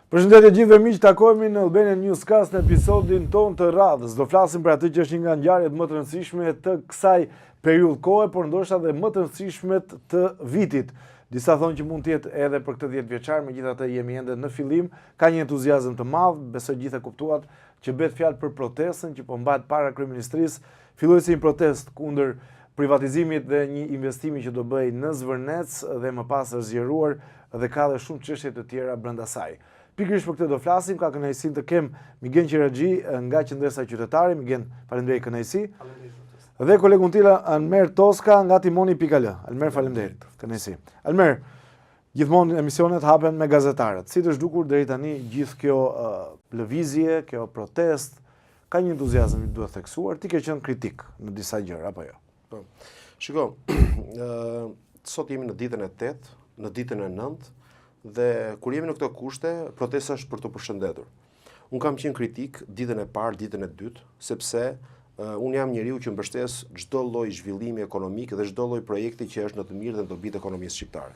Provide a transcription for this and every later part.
Përshëndetje gjithëve miq, takohemi në Albanian Newscast në episodin ton të radhës. Do flasim për atë që është një nga ngjarjet më të rëndësishme të kësaj periudhë kohe, por ndoshta edhe më të rëndësishmet të vitit. Disa thonë që mund të jetë edhe për këtë 10 vjeçar, megjithatë jemi ende në fillim, ka një entuziazëm të madh, besoj gjithë e kuptuat që bëhet fjalë për protestën që po mbahet para kryeministrisë. Filloi si një protestë kundër privatizimit dhe një investimi që do bëj në Zvërnec dhe më pas është zgjeruar dhe ka edhe shumë çështje të tjera brenda saj. Pikërisht për këtë do flasim, ka kënaqësinë të kem Migen Qiraxhi nga Qendresa Qytetare. Migen, faleminderit, kënaqësi. Dhe kolegun tila Almer Toska nga Timoni.al. Almer, faleminderit, kënaqësi. Almer, gjithmonë emisionet hapen me gazetarët. Si të zhdukur deri tani gjithë kjo lëvizje, kjo protest, ka një entuziazëm që duhet theksuar, ti ke qenë kritik në disa gjëra apo jo? Po. Shiko, sot jemi në ditën e 8, në ditën e 9. Dhe kur jemi në këto kushte, protesta është për të përshëndetur. Unë kam qenë kritik ditën e parë, ditën e dytë, sepse unë jam njeriu që mbështes çdo lloj zhvillimi ekonomik dhe çdo lloj projekti që është në të mirë dhe në dobit të ekonomisë shqiptare.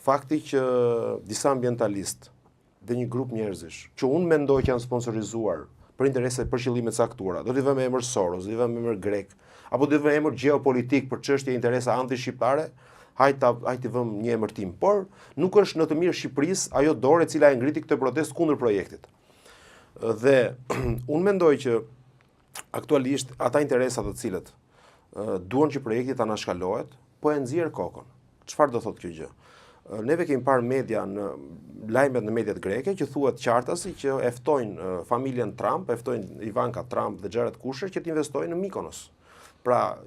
Fakti që disa ambientalistë dhe një grup njerëzish, që unë mendoj që janë sponsorizuar për interese për qëllime të caktuara, do t'i vëmë emër Soros, do t'i vëmë emër grek, apo do t'i vëmë emër gjeopolitik për çështje interesa anti-shqiptare, hajtë vëmë një emërtim, por nuk është në të mirë Shqipërisë ajo dorë e cila e ngriti këtë protestë kundër projektit. Dhe unë mendoj që aktualisht ata interesat të cilët duan që projekti ta anashkalohet, po e nxjerr kokën. Çfarë do thotë kjo gjë? Neve kemi parë media në lajmet në mediat greke që thuhet qartasi që e ftojnë familjen Trump, e ftojnë Ivanka Trump dhe Jared Kushner që të investojnë në Mykonos. Pra,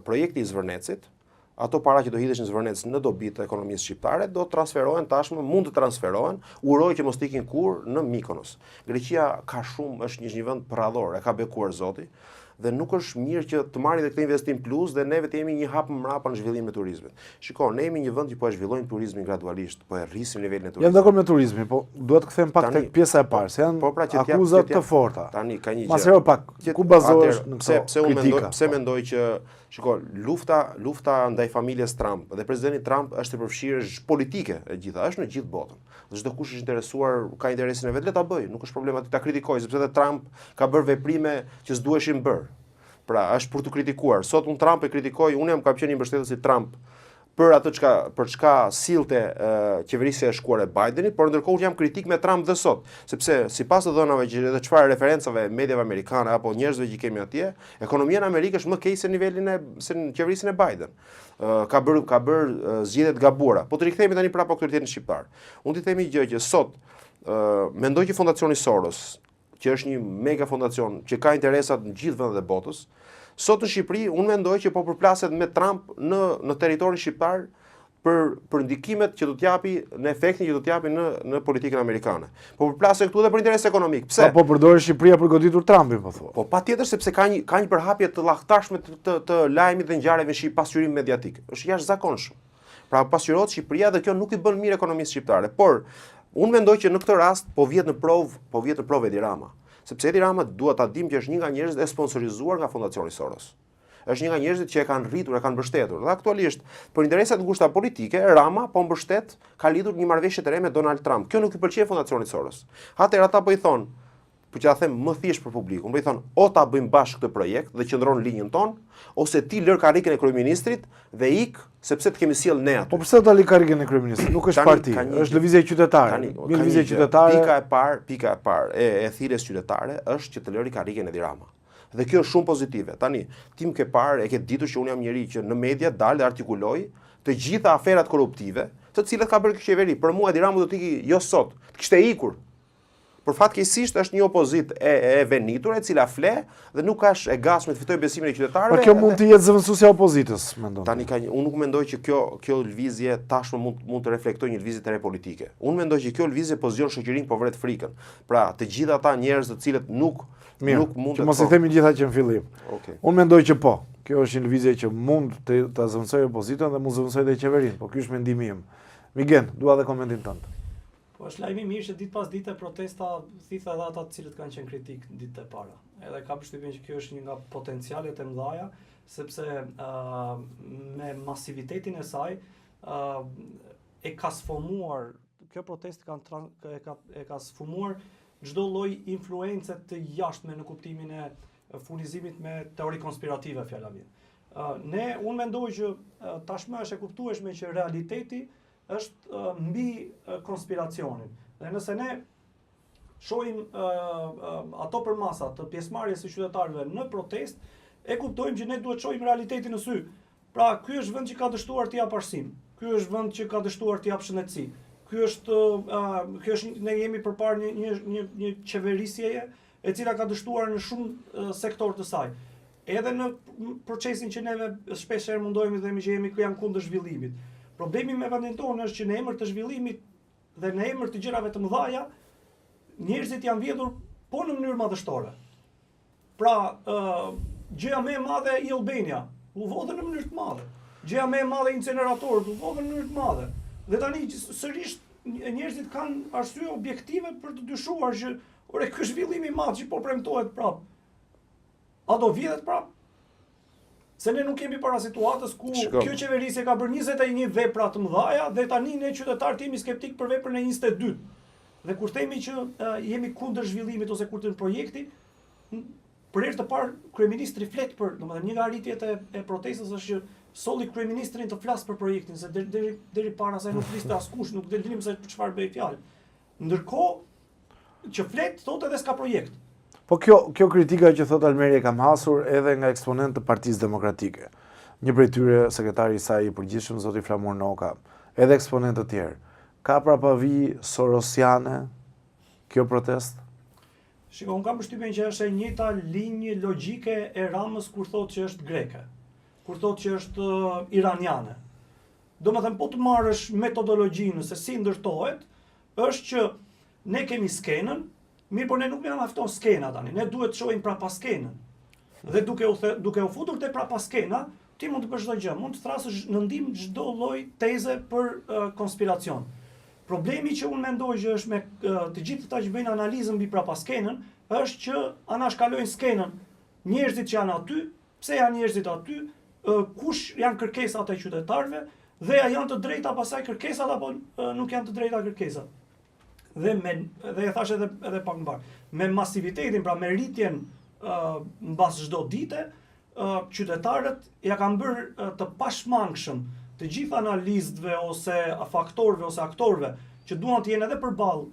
projekti i Zvërnecit, ato para që do hidheshin në Zvërnec në dobi të ekonomisë shqiptare, do transferohen tashmë, mund të transferohen, uroj që mos ikin kurrë në Mykonos. Greqia ka shumë, është një vend përradhor, e ka bekuar zoti, dhe nuk është mirë që të marrë dhe këtë investim plus dhe neve të jemi një hap mrapa në zhvillimin e turizmit. Shiko, ne jemi një vend që po e zhvillojmë turizmin gradualisht, po e rrisim nivelin e turizmit. Jam dakord me turizmin, po duhet të kthejmë pak tek pjesa e parë, se janë akuzat të forta. Tani ka një gjë. Masero pak, ku bazohesh në këto kritika? Pse mendoj që shiko, lufta ndaj familjes Trump dhe presidentit Trump është e përfshirë, është politike e gjitha, është në gjithë botën. Dhe çdo kush është interesuar, ka interesin e vet, le ta bëj, nuk është problem aty ta kritikoj, sepse edhe Trump ka bërë veprime që s'duheshin bërë. Pra, është për të kritikuar. Sot unë Trump e kritikoj, unë kam qenë një mbështetës i Trump për atë për çka sillte qeverisja e shkuar e Bidenit, por ndërkohë jam kritik me Trump dhe sot, sepse sipas të dhënave që dhe çfarë referencave mediave amerikane apo njerëzve që kemi atje, ekonomia në Amerikë është më keq se nivelin se në qeverisin e Biden. Ka bërë zgjedhje të gabuara. Po të rikthehemi tani prapë autoritetin shqiptar. Unë t'i themi gjë që sot mendoj që Fondacioni Soros, që është një mega fondacion që ka interesat në gjithë vendet e botës, sot në Shqipëri, unë mendoj që po përplaset me Trump në territorin shqiptar për ndikimet që do t'japi, në efektin që do t'japi në politikën amerikane. Po përplaset këtu dhe për interes ekonomik. Pse? Po përdorë Shqipëria për goditur Trumpin, po thua. Po patjetër sepse ka një përhapje të llahtarshme të lajmit dhe ngjarjeve në pasqyrim mediatik. Është jashtëzakonshëm. Pra pasqyrohet Shqipëria dhe kjo nuk i bën mirë ekonomisë shqiptare. Por unë mendoj që në këtë rast po vjet në provë Edi Rama. Sepse Edi Rama duhet ta dim që është një nga njerëzit e sponsorizuar nga Fondacioni Soros. Është një nga njerëzit që e kanë rritur, e kanë mbështetur. Dhe aktualisht, për interesat ngushta politike, Rama po mbështet, ka lidhur një marrëveshje të re me Donald Trump. Kjo nuk i pëlqen Fondacionit Soros. Atëherë ata po i thonë, për që ta them më thjesht për publikun, po i thonë, o ta bëjmë bashkë këtë projekt dhe qëndron linjën tonë, ose ti lër karrikën e kryeministrit dhe ik sepse të kemi sjell ne aty. Po pse ta lë karrikën e kryeministrit? Nuk është parti, është lëvizje qytetare. Lëvizje qytetare. Pika e parë e thirrjes qytetare është që të lëri karrikën e Edi Rama. Dhe kjo është shumë pozitive. Tani, tim ke parë, e ke ditur që unë jam njeri që në media dalë dhe artikuloj të gjitha aferat korruptive, të cilat ka bërë kjo qeveri. Për mua Edi Rama do të ikë jo sot, të kishte ikur. Por fatkeqësisht është një opozit e venitur e cila fle dhe nuk ka e gatshme të fitojë besimin e qytetarëve. Por kjo mund të jetë zëvendësuesja e opozitës, mendon. Tani unë nuk mendoj që kjo lëvizje tashmë mund të reflektojë një lëvizje të re politike. Unë mendoj që kjo lëvizje pozicion shoqërinë po vret frikën. Pra, të gjithë ata njerëz të cilët nuk mund të mos i themi gjitha që në fillim. Okay. Unë mendoj që po. Kjo është një lëvizje që mund të zëvendësojë opozitën dhe mund zëvendësojë edhe qeverinë, por ky është mendimi im. Migen, dua edhe komentin tënd. Po është lajmi mirë që ditë pas dite protesta thitha edhe ata të cilët kanë qenë kritik ditët e para. Edhe ka përshtypjen që kjo është një nga potencialet e mëdha, sepse me masivitetin e saj e ka sfomuar kjo protestë e ka sfumuar çdo lloj influence të jashtme në kuptimin e furnizimit me teori konspirative fjala mirë. Unë mendoj që tashmë është e kuptueshme që realiteti është mbi konspiracionin. Dhe nëse ne shohim ato përmasa të pjesëmarrjes së qytetarëve në protestë, e kuptojmë që ne duhet shohim realitetin në sy. Pra, ky është vend që ka dështuar të jap arsim. Ky është vend që ka dështuar të jap shëndetësi. Ky është ne jemi përpara një qeverisjeje e cila ka dështuar në shumë sektor të saj. Edhe në procesin që neve shpeshherë mundohemi të themi që jemi janë kundër zhvillimit. Problemi me vendin tonë është që në emër të zhvillimit dhe në emër të gjërave të mëdha, njerëzit janë vjedhur po në mënyrë madhështore. Pra, gjëja më e madhe i Albania u vodhën në mënyrë të madhe. Gjëja më e madhe inceneratorët u vodhën në mënyrë të madhe. Dhe tani sërish njerëzit kanë arsye objektive për të dyshuar që ky zhvillim i madh që po premtohet prap. A do vjedhet prap? Se ne nuk kemi para situatës ku kjo qeverisje ka bërë 21 vepra të mëdha dhe tani ne qytetarët jemi skeptik për veprën e 22. Dhe kur themi që jemi kundër zhvillimit ose kundër projekti, për herë të parë kryeministri flet për, domethënë një nga arritjet e protestës është që solli kryeministrin të flas për projektin, se deri para asaj nuk fliste askush, nuk dinim se për çfarë bëj fjalë. Ndërkohë që flet thotë edhe s'ka projekt. Po kjo kritika që thot Almeri e kam hasur edhe nga eksponent të Partisë Demokratike. Një prej tyre sekretari i saj i përgjithshëm zoti Flamur Noka, edhe eksponent të tjerë. Ka prapavi sorosiane kjo protestë? Shiko, unë kam përshtypjen që është e njëjta linjë logjike e Ramës kur thotë që është greke, kur thotë që është iraniane. Domethënë po të marrësh metodologjinë se si ndërtohet, është që ne kemi skenën, mirë, por ne nuk më mjafton skena tani, ne duhet të shohim prapa skenën. Dhe duke u futur te prapa skena, ti mund të bësh çdo gjë, mund të thrasësh në ndim çdo lloj teze për konspiracion. Problemi që unë mendoj që është me të gjithë ata që bëjnë analizën mbi prapa skenën, është që anashkalojnë skenën njerëzit që janë aty, pse janë njerëzit aty, kush janë kërkesat e qytetarëve dhe a janë të drejta pasaj kërkesat apo nuk janë të drejta kërkesat. Dhe e thash edhe pak më parë, me masivitetin, pra me rritjen mbas çdo dite, qytetarët ja kanë bërë të pashmangshëm të gjithë analizëve ose faktorëve ose aktorëve që duan të jenë edhe përballë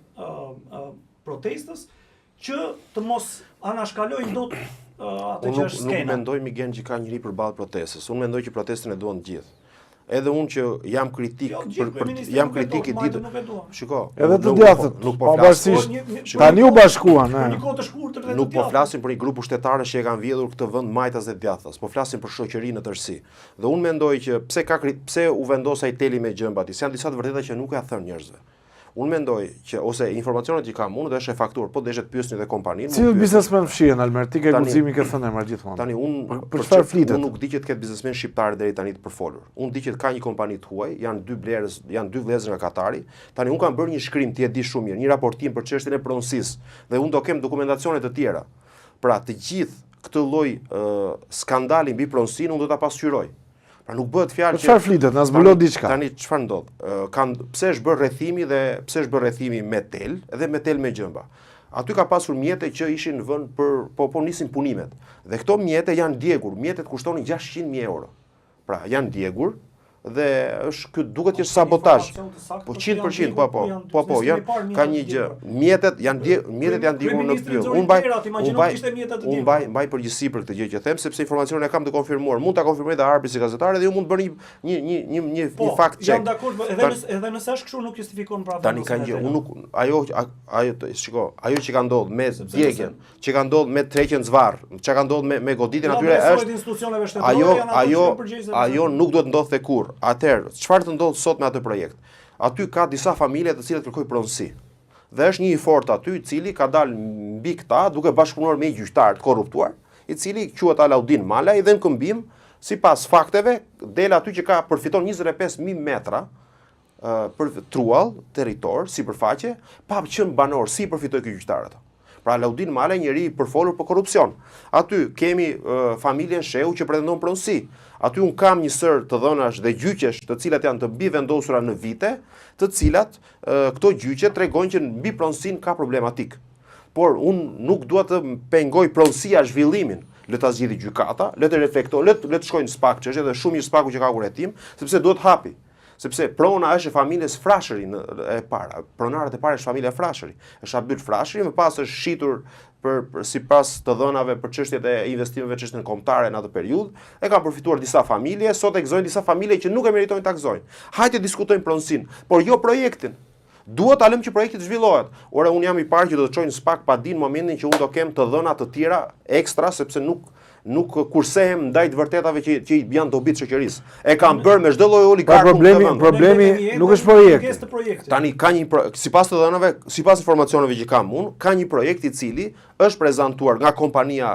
protestës, që të mos anashkalojnë dot atë që është skena. Unë nuk mendoj Miguel që ka njëri përballë protestës. Unë mendoj që protestën e duan të gjithë. Edhe unë që jam kritik jam kritik i ditë. Shiko, edhe të djathët, nuk po flasim. Tani u bashkuan, një kohë të shkurtër dhe të nuk po flasim për një grup pushtetarësh që e kanë vjedhur këtë vend majtas dhe djathtas, po flasim për shoqërinë në tërësi. Dhe unë mendoj që pse u vendos ai teli me gjëmba aty, janë disa të vërteta që nuk ja thën njerëzve. Unë mendoj që ose informacionet që kam unë dhe është e faktuar, po deshet pyesni edhe kompaninë. Cilët biznesmen fshihen Almer, ti ke guximin ke thënë emra gjithmonë. Tani unë për çfarë flitet? Unë nuk di që të ketë biznesmen shqiptar deri tani të përfolur. Unë di që ka një kompani të huaj, janë dy vëllezër nga Katari. Tani unë kam bërë një shkrim, ti e di shumë mirë, një raportim për çështjen e pronësisë dhe unë do kem dokumentacione të tjera. Pra, të gjithë këtë lloj skandali mbi pronësinë unë do ta pasqyroj. Pra nuk bëhet fjalë që çfarë flitet, na zbulon diçka. Tani çfarë ndodh? Pse është bërë rrethimi me tel dhe me tel me gjëmba. Aty ka pasur mjete që ishin në vend për po nisin punimet. Dhe këto mjete janë djegur, mjetet kushtonin 600.000 euro. Pra janë djegur dhe është duket që është sabotazh. Po 100%, po, janë ka një gjë. Mjetet janë djegur në pyll. Unë mbaj përgjegjësi për këtë gjë që them, sepse informacionin e kam të konfirmuar. Mund ta konfirmoj edhe Arbi si gazetar dhe ju mund të bëni një fakt check. Jam dakord, edhe nëse është kështu nuk justifikon pra. Tani ka gjë, unë nuk shiko, ajo që ka ndodhur me djegjen, që ka ndodhur me trekjen zvarr, që ka ndodhur me goditjen atyre është ajo nuk duhet ndodhte kurrë. Atëherë, çfarë të ndodh sot me atë projekt? Aty ka disa familje të cilat kërkojnë pronësi. Dhe është një i fortë aty i cili ka dalë mbi këta duke bashkëpunuar me një gjyqtar të korruptuar, i cili quhet Alaudin Malaj dhe në këmbim, sipas fakteve, del aty që përfiton 25.000 metra për truall, territor, sipërfaqe, pa qenë banor, si përfitoi ky gjyqtar ato. Pra Laudin Male njëri përfolur për korrupsion. Aty kemi familjen Shehu që pretendon pronësi. Aty un kam një sër të dhënash dhe gjyqesh të cilat janë të mbi vendosura në vite, të cilat këto gjyqe tregojnë që mbi pronësinë ka problematik. Por un nuk dua të pengoj pronësia zhvillimin. Le ta zgjidhë gjykata, le të reflektojë, le të shkojnë SPAK, që është edhe shumë mirë SPAK-u që ka urrëtim, sepse duhet hapi. Sepse prona është e familjes Frashëri e para. Pronarët e parë është familja Frashëri. Është Abyl Frashëri, më pas është shitur për sipas të dhënave për çështjet e investimeve çështën kombëtare në atë periudhë, e kanë përfituar disa familje, sot e gëzojnë disa familje që nuk e meritojnë ta gëzojnë. Hajde diskutojmë pronësinë, por jo projektin. Duhet ta lëmë që projekti të zhvillohet. Ora un jam i parë që do të çojnë SPAK pa dinë momentin që un do kem të dhëna të tjera ekstra, sepse nuk kursehem ndaj të vërtetave që janë dobi të shoqërisë. E kanë bërë me çdo lloj oligarku. Problemi nuk është projekti. Tani ka sipas të dhënave, sipas informacioneve që kam unë, ka një projekt i cili është prezantuar nga kompania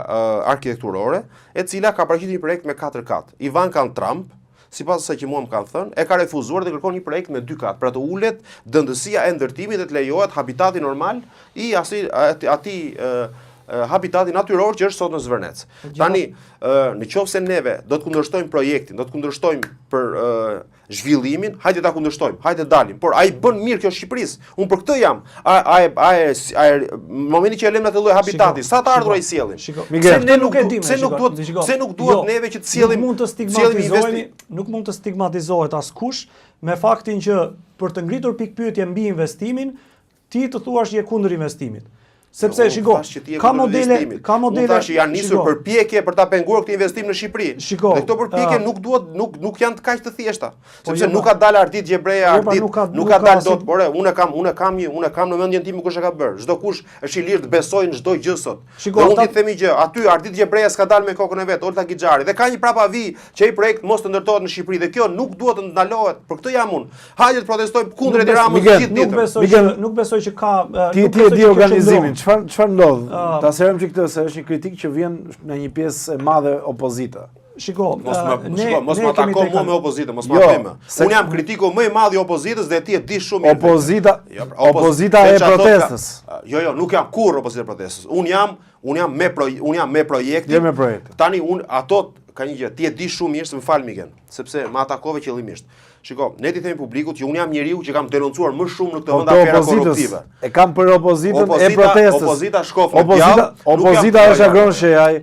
arkitekturore, e cila ka paraqitur një projekt me 4 kat. Ivanka Trump, sipas asaj që mua më kanë thënë, e ka refuzuar dhe kërkon një projekt me 2 kat. Pra të ulet dëndësia e ndërtimit dhe të lejohet habitati normal i atij habitati natyror që është sot në Zvërnec. Tani, në qoftë se neve do të kundërshtojmë projektin, do të kundërshtojmë për zhvillimin, hajde ta kundërshtojmë, hajde dalim. Por ai bën mirë kjo Shqipërisë. Unë për këtë jam. Në momentin që e lëmë atë lloj habitati, sa të ardhur ai sjellin. Se nuk duhet neve që të sjellim. Nuk mund të stigmatizohet askush me faktin që për të ngritur pikpyetje mbi investimin, ti të thuash je kundër investimit. Sepse shiko, ka modele, thash janë nisur përpjekje për ta penguar këtë investim në Shqipëri. Dhe këto përpjekje nuk janë të kaq të thjeshta, sepse nuk ka dalë Ardit Gjebreja, nuk ka dalë dot, por unë kam në mendjen time kush e ka bërë. Çdo kush është i lirë të besojë në çdo gjë sot. Unë ti themi që aty Ardit Gjebreja s'ka dalë me kokën e vet, Olta Gixhari, dhe ka një prapavi që ai projekt mos të ndërtohet në Shqipëri dhe kjo nuk duhet të ndalohet. Për këtë jam unë. Hajde të protestojmë kundër Edi Ramës gjithë ditën. Nuk besoj që ka ti e di organizimin. Çfarë ndodh? Ta serojmë që këtë se është një kritikë që vjen në një pjesë e madhe opozita. Shiko, mos më atako mua me opozitën, mos më atoj. Unë jam kritiku më i madh i opozitës dhe ti e di shumë mirë. Opozita e protestës. Jo, nuk jam kurrë opozita e protestës. Unë jam me projektin. Tani ato ka një gjë, ti e di shumë mirë se më fal Migen, sepse më atakove qëllimisht. Shiko, ne ti themi publikut që unë jam njeriu që kam denoncuar më shumë në këtë vend afera korruptive. E kam për opozitën e protestës. Opozita shkof në pjallë. Opozita është Agron Shehaj,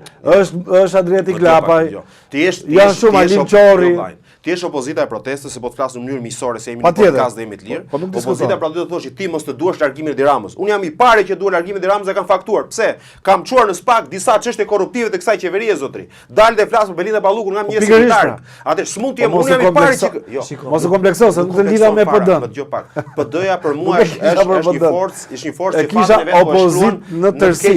është Adrieti Glapaj. Janë shumë Alim Qorri. Ti je opozita e protestës, se po të flas në mënyrë miqësore se jemi në podcast dhe jemi të lirë. Opozita pra do të thosh ti mos të duash largimin e Edi Ramës. Unë jam i pari që dua largimin e Edi Ramës dhe kam faktuar. Pse? Kam çuar në SPAK disa çështje korruptive të kësaj qeverie zotri. Dalë dhe flas për Belinda Ballukun nga një sekretar. Atë s'mund të jem, unë jam i pari që mos e komplekso se nuk të lidha me PD-n. PD-ja për mua është një forcë që kisha opozitë në tërësi.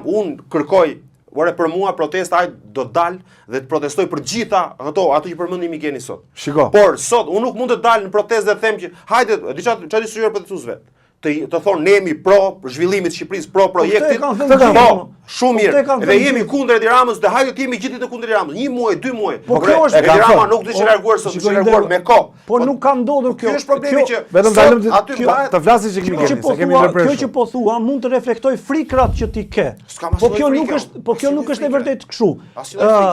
Unë kërkoj për mua protesta do të dalë dhe të protestoj për gjitha ato që përmendi Migeni sot. Shiko. Por sot unë nuk mund të dalë në protestë dhe të them që hajde, çfarë diskutuar protestuesve? Të thonë ne jemi pro zhvillimit të Shqipërisë, pro projektit. Shumë mirë. Dhe jemi kundër Edi Ramës dhe hajde të jemi gjithë të kundër Edi Ramës. 1 muaj, 2 muaj. Edi Rama nuk do të larguar sot, të larguar me kohë. Po nuk ka ndodhur kjo. Kjo është problemi që vetëm aty të flasim që kemi se kemi ndërprerë. Kjo që po thua mund të reflektoj frikrat që ti ke. Po kjo nuk është e vërtetë kështu.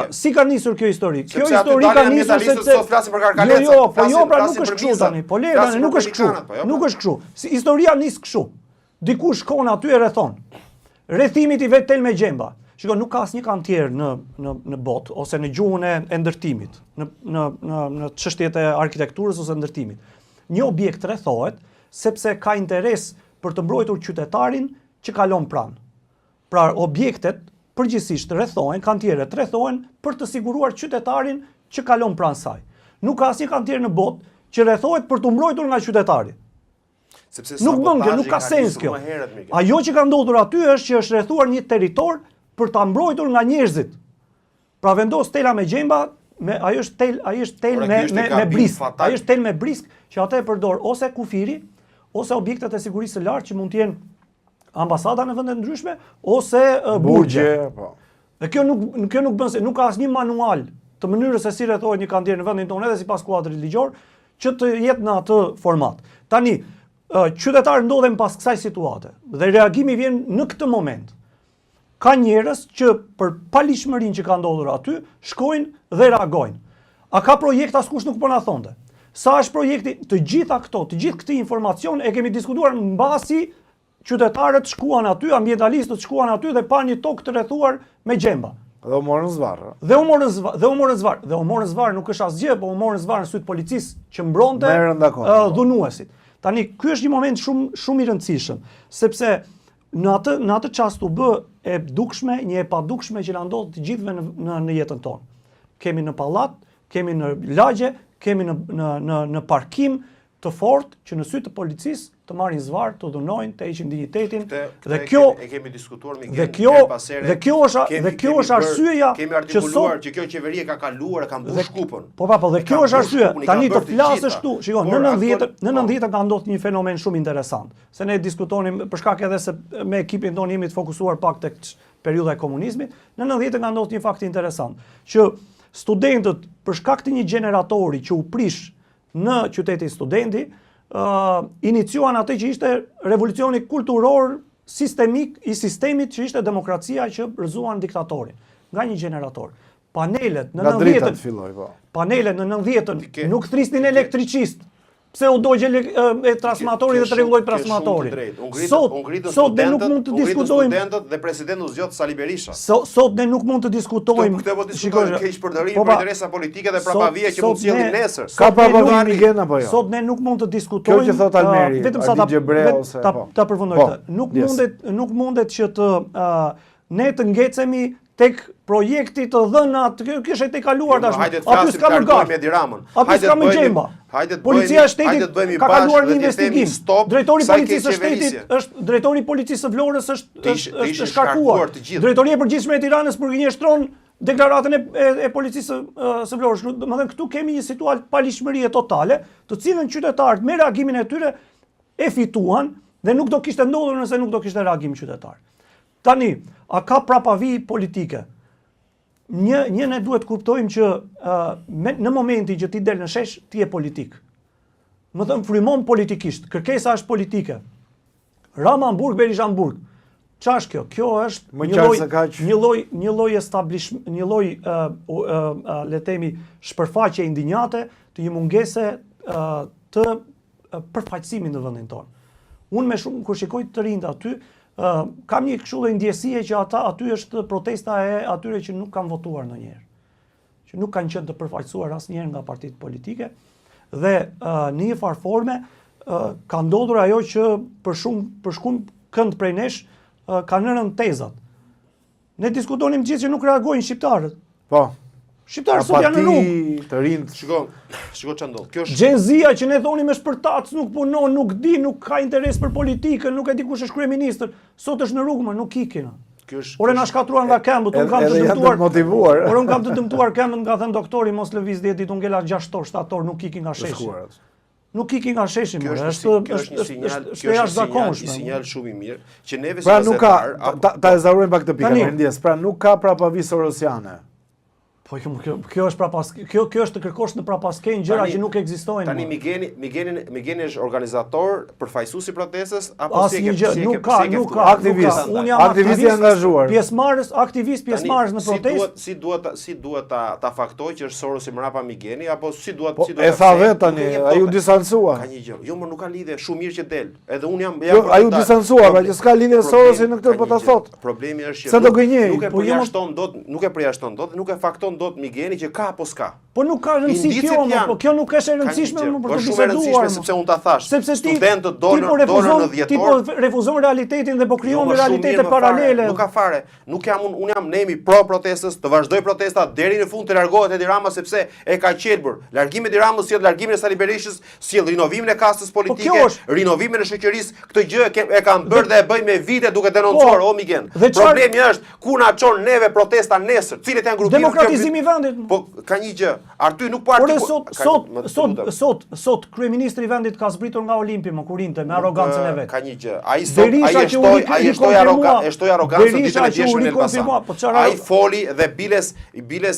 Si ka nisur kjo histori? Kjo histori ka nisur sepse flasim për Karkalecën. Jo, pra nuk është kështu tani. Po le tani, nuk është kështu. Nuk është kështu. Historia nis kështu. Dikush shkon aty e rrethon. Rrethimit i vet tel me gjemba. Shiko, nuk ka asnjë kantier në botë ose në gjuhën e ndërtimit, në çështjet e arkitekturës ose ndërtimit. Një objekt rrethohet sepse ka interes për të mbrojtur qytetarin që kalon pranë. Pra objektet përgjithsisht rrethohen, kantieret rrethohen për të siguruar qytetarin që kalon pranë saj. Nuk ka asnjë kantier në botë që rrethohet për të mbrojtur nga qytetari. Nuk bën kjo, nuk ka sens kjo. Ajo që ka ndodhur aty është që është rrethuar një territor për ta mbrojtur nga njerëzit. Pra vendos tela me gjemba, ajo është tel me brisk. Ajo është tel me brisk që ata e përdor ose kufiri, ose objektet e sigurisë së lartë që mund të jenë ambasada në vende ndryshme ose burgje. Dhe kjo nuk bën se nuk ka asnjë manual të mënyrës se si rrethohet një kantier në vendin tonë edhe sipas kuadrit ligjor që të jetë në atë format. Tani qytetarët ndodhen pas kësaj situate dhe reagimi vjen në këtë moment. Ka njerëz që për palishmërinë që ka ndodhur aty, shkojnë dhe reagojnë. A ka projekt askush nuk po na thonte. Sa është projekti? Të gjitha këto, të gjithë këtë informacion e kemi diskutuar mbasi qytetarët shkuan aty, ambientalistët shkuan aty dhe pa një tokë të rrethuar me gjemba. Dhe u morën zvarr. Dhe u morën zvarr, nuk është asgjë, po u morën zvarr në syt policisë që mbronte dhunuesit. Tani ky është një moment shumë i rëndësishëm, sepse në atë çast u bë e dukshme, një e padukshme që na ndodh të gjithëve në jetën tonë. Kemi në pallat, kemi në lagje, kemi në parkim të fortë që në sy të policisë të marrin zvarr, të dhunojnë, të heqin dinjitetin. Dhe kjo e kemi diskutuar me Dhe kjo është arsyeja kemi artikuluar që kjo qeveri e ka kaluar, e ka mbush kupën. Po dhe kjo është arsyeja. Tani të flasësh këtu, shikoj, në 90 ka ndodhur një fenomen shumë interesant. Se ne diskutonim për shkak edhe se me ekipin tonë jemi të fokusuar pak tek periudha e komunizmit, në 90 ka ndodhur një fakt interesant, që studentët për shkak të një gjeneratori që u prish në qytetin Studenti, iniciuan atë që ishte revolucioni kulturor sistemik i sistemit që ishte demokracia që rrëzuan diktatorin nga një gjenerator. Panelet në 90 nuk thrisnin elektricist. Pse u dogje transformatori dhe të rregulloi transformatorin. Sot ne nuk mund të diskutojmë studentët dhe presidenti u zgjodh Sali Berisha. Sot ne nuk mund të diskutojmë. Këtë po diskutojmë keq përdorimi për interesa politike dhe prapavija që mund sjellin nesër. Ka prapavi Migena apo jo? Sot ne nuk mund të diskutojmë. Kjo që thot Almeri, vetëm sa ta përfundoj këtë. Nuk mundet që të ne të ngecemi tek projekti të dhënat, kjo është e kaluar tashmë. Aty s'ka më gas. Aty s'ka më gjemba. Policia e shtetit ka kaluar një investigim. Drejtori i policisë së Vlorës është shkarkuar. Drejtoria e përgjithshme e Tiranës përgjigjëstron deklaratën e policisë së Vlorës. Domethënë këtu kemi një situatë palishmërie totale, të cilën qytetarët me reagimin e tyre e fituan dhe nuk do kishte ndodhur nëse nuk do kishte reagim qytetar. Tani, a ka prapavi politike? Një ne duhet kuptojmë që në momentin që ti del në shesh, ti je politik. Më thënë, frymon politikisht, kërkesa është politike. Rama në burg, Berisha në burg. Qa është kjo? Kjo është një lloj establishment, një lloj le të themi shpërfaqje indinjate të një mungese të përfaqësimit në vendin tonë. Unë me shumë kur shikoj të rinjt aty, kam një kështu lloj ndjesie që aty është protesta e atyre që nuk kanë votuar ndonjëherë. Që nuk kanë qenë të përfaqësuar asnjëherë nga partitë politike dhe në një farë forme ka ndodhur ajo që për shumë kënd prej nesh kanë rënë tezat. Ne diskutonim gjithë që nuk reagojnë shqiptarët. Po. Shqiptarët sot janë në rrugë. Të rinjt. Shiko ç'a ndodh. Kjo është Gen Z-ja që ne thonim është përtac, nuk punon, nuk di, nuk ka interes për politikën, nuk e di kush është kryeministër. Sot është në rrugë, më nuk ikin. Ore na shkatruan nga këmbët, unë kam të dëmtuar. Ore unë kam të dëmtuar këmbët, nga thënë doktori mos lëviz 10 ditë, unë ngela 6 orë, 7 orë, nuk ikin nga sheshi. Nuk ikin nga sheshi, është jashtëzakonshme. Një sinjal shumë i mirë që neve si gazetar, ta ezarojmë pak këtë pikë ndjes. Pra nuk ka prapavi sorosiane. Po kjo është të kërkosh në prapaskenjë gjëra që nuk ekzistojnë. Tani Migeni është organizator, përfaqësues i protestës apo si e ke? Nuk ka aktivist. Unë jam aktivist i angazhuar. Aktivist pjesëmarrës në protestë. Si duhet ta faktoj që është Soros i mrapa Migeni apo si duhet e tha vetë tani, ai u distancua. Ka një gjë. Jo, më nuk ka lidhje, shumë mirë që del. Edhe unë jam ai u distancua, pra që s'ka lidhje Sorosi në këtë po ta thot. Problemi është që nuk e përjashton dot, nuk e fakton dot Migeni që ka apo s'ka. Po nuk ka rëndësi kjo, po kjo nuk është e rëndësishme për të biseduar. Sepse unë ta thash. Studentët dolën në dhjetor. Ti po refuzon realitetin dhe po krijon realitete paralele. Nuk ka fare. Unë jam nemi pro protestës, të vazhdoj protesta deri në fund të largohet Edi Rama sepse e ka qelbur. Largimi i Edi Ramës sjell largimin e Sali Berishës, sjell rinovimin e kastës politike, rinovimin e shoqërisë. Këtë gjë e kanë bërë dhe e bëjnë me vite duke denoncuar o Migen. Problemi është ku na çon neve protesta nesër, cilët janë grupime demokratizimi i vendit. Po ka një gjë, Arty nuk Por sot kryeministri i vendit ka zbritur nga Olimpi më kurinte me arogancën e vet. Ka një gjë. Ai shtoi arogancën ditën e djeshme në Elbasan. Ai foli dhe biles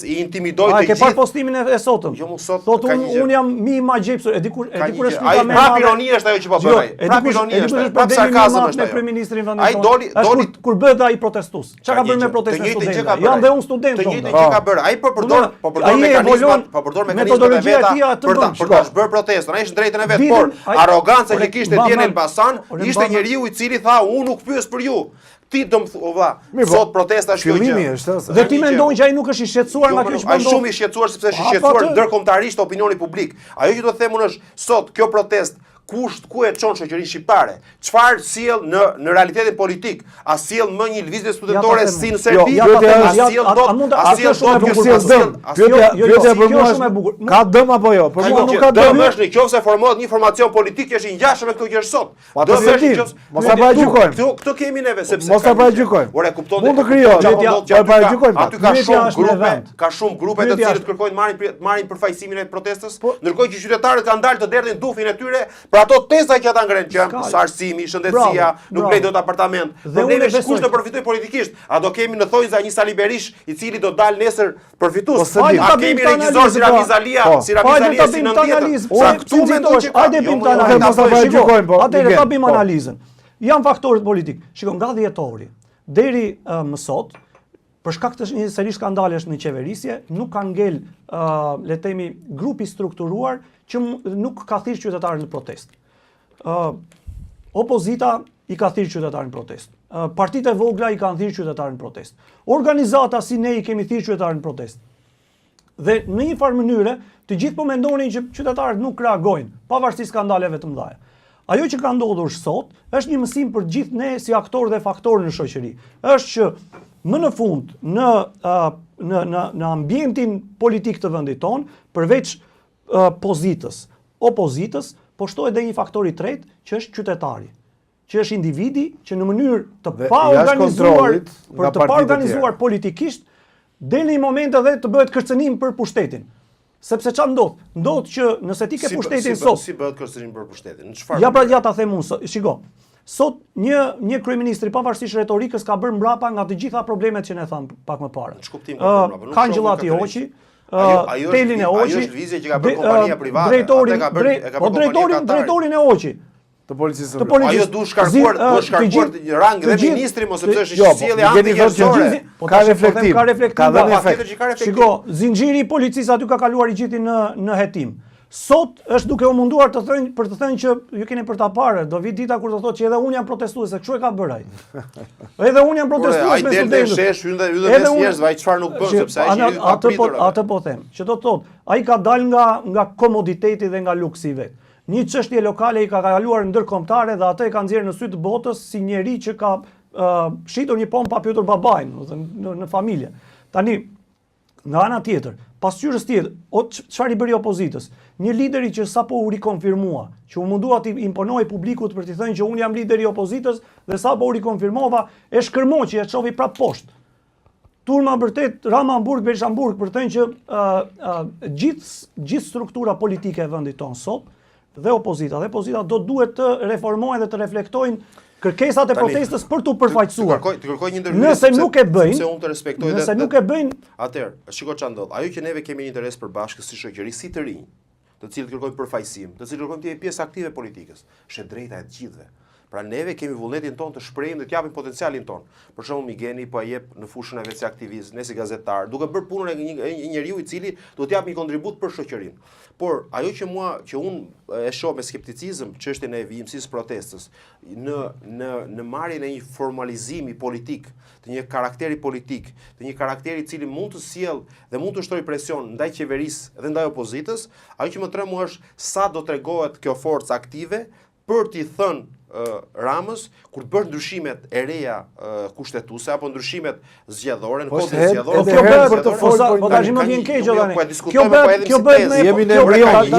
i intimidoi të gjithë. Ke parë postimin e sotëm? Jo, sot. Thot un jam mi ma gjepsur. E dikur është ai prap ironia është ajo që po bën ai. Prap ironia është. Prap sarkazëm është me ajo. kryeministrin vendit. Ai doli kur bëhet ai protestues. Çka ka bërë me protestën e studentëve? Jam dhe un student. Të njëjtën që ka bërë. Ai po përdor mekanizmat e veta për ta bërë protestën. Ai është drejtën e vet, por arroganca që kishte dje në Elbasan ishte njeriu i cili tha unë nuk pyes për ju. Ti do më thu, sot protesta është kjo gjë. Dhe ti mendon që ai nuk është i shqetësuar nga kjo që ai shumë i shqetësuar sepse është i shqetësuar ndërkombëtarisht opinioni publik. Ajo që do të them unë është sot kjo protestë ku e çon shoqërinë shqiptare? Çfarë sjell në realitetin politik? A sjell më një lëvizje studentore si në Serbi? Pyetja për mua është ka dëm apo jo? Për mua nuk ka dëm. Dëm është nëse formohet një formacion politik që është i ngjashëm me këtë që është sot. Dëm është mos ta paragjykojmë. Këto kemi neve sepse mos ta paragjykojmë. Ore kupton. Mund të krijohet, po paragjykojmë. Aty ka shumë grupe të cilët kërkojnë marrin përfaqësimin e protestës, ndërkohë që qytetarët kanë dalë të derdhin dufin e tyre për ato teza që ata ngrenë që arsimi, shëndetësia, nuk blej dot apartament. Problemi është kush do përfitojë politikisht. A do kemi në thonjza një Sali Berish i cili do dalë nesër përfitues? A kemi regjizor si Ramiz Alia, si 90. Sa këtu mendoj që hajde bëjmë të analizën. Atëherë ta bëjmë analizën. Janë faktorët politik. Shikoj nga dhjetori deri më sot, për shkak të një seri skandalesh në qeverisje, nuk ka ngel, le të themi, grupi strukturuar që nuk ka thirrë qytetarët në protestë. Opozita i ka thirrë qytetarët në protestë. Partitë e vogla i kanë thirrë qytetarët në protestë. Organizata si ne i kemi thirrë qytetarët në protestë. Dhe në një farë mënyre, të gjithë po mendonin që qytetarët nuk reagojnë, pavarësisht skandaleve të mëdha. Ajo që ka ndodhur sot është një mësim për gjithë ne si aktorë dhe faktorë në shoqëri. Është që më në fund në ambientin politik të vendit tonë, përveç opozitës, po shtohet edhe një faktor i tretë që është qytetari, që është individi që në mënyrë të paorganizuar politikisht deri në një moment edhe të bëhet kërcënim për pushtetin. Sepse çfarë ndodh? Ndodh që nëse ti ke pushtetin sot, si bëhet kërcënim për pushtetin? Në çfarë? Ja ta them unë, shiko. Sot një kryeministri pavarësisht retorikës ka bërë mbrapa nga të gjitha problemet që ne tham pak më parë. Kangjëllati Hoqi, Telin e Hoqi. Ajo është vizje që ka bërë kompania private. Drejtorin e Hoqi. Të policisë. Ajo du shkarkuar rang dhe ministri mos sepse është sjellje anti-njerëzore. Ka reflektim. Ka dhënë efekt. Shiko, zinxhiri i policisë aty ka kaluar i gjithë në hetim. Sot është duke u munduar të thënë që ju keni për ta parë, do vi dita kur do thotë që edhe unë jam protestuese, kështu e ka bërë ai. Edhe unë jam protestues me studentët. Ai del shesh hyn dhe mes njerëzve, ai çfarë nuk bën sepse ai është i apritur. Atë po them, që do të thotë, ai ka dalë nga komoditeti dhe nga luksi i vet. Një çështje lokale i ka kaluar ndërkombëtare dhe atë e ka nxjerrë në sy të botës si njeri që ka shitur një pomë pa pyetur babain, në familje. Tani, nga ana tjetër, pasqyrës tjetër, çfarë i bëri opozitës? Një lideri që sapo u rikonfirmua, që u mundua të imponojë publikut për të thënë që unë jam lideri i opozitës dhe sapo u rikonfirmova, e shkërmoqi, e çovi prap poshtë. Turma vërtet Ramanburg, Berishamburg për të thënë që gjithë struktura politike e vendit tonë sot dhe opozita do duhet të reformojnë dhe të reflektojnë kërkesat e protestës për t'u përfaqësuar. Të kërkoj një ndërhyrje. Nëse nuk e bëjnë, se unë të respektoj nëse nuk e bëjnë, atëherë, shiko çfarë ndodh. Ajo që neve kemi një interes përbashkët si shoqëri, si të rinj, të cilët kërkojnë përfaqësim, të cilët kërkojnë të jemi pjesë aktive politikës, është drejta e të gjithëve. Pra neve kemi vullnetin ton të shprehim dhe të japim potencialin ton. Për shembull Migeni po jep në fushën e vet si aktivist, ne si gazetar, duke bërë punën e një njeriu i cili do të jap një kontribut për shoqërinë. Por ajo që unë e shoh me skepticizëm çështjen e vijimësisë protestës në marrjen e një formalizimi politik, të një karakteri politik, të një karakteri i cili mund të sjell dhe mund të shtojë presion ndaj qeverisë dhe ndaj opozitës, ajo që më tremu është sa do tregohet kjo forcë aktive për t'i thënë Ramës, kur të bësh ndryshimet e reja kushtetuese apo ndryshimet zgjedhore, në Po, kodin se zgjedhor. edhe herë për të folur po tash më vjen keq tani. Kjo bëhet me jemi në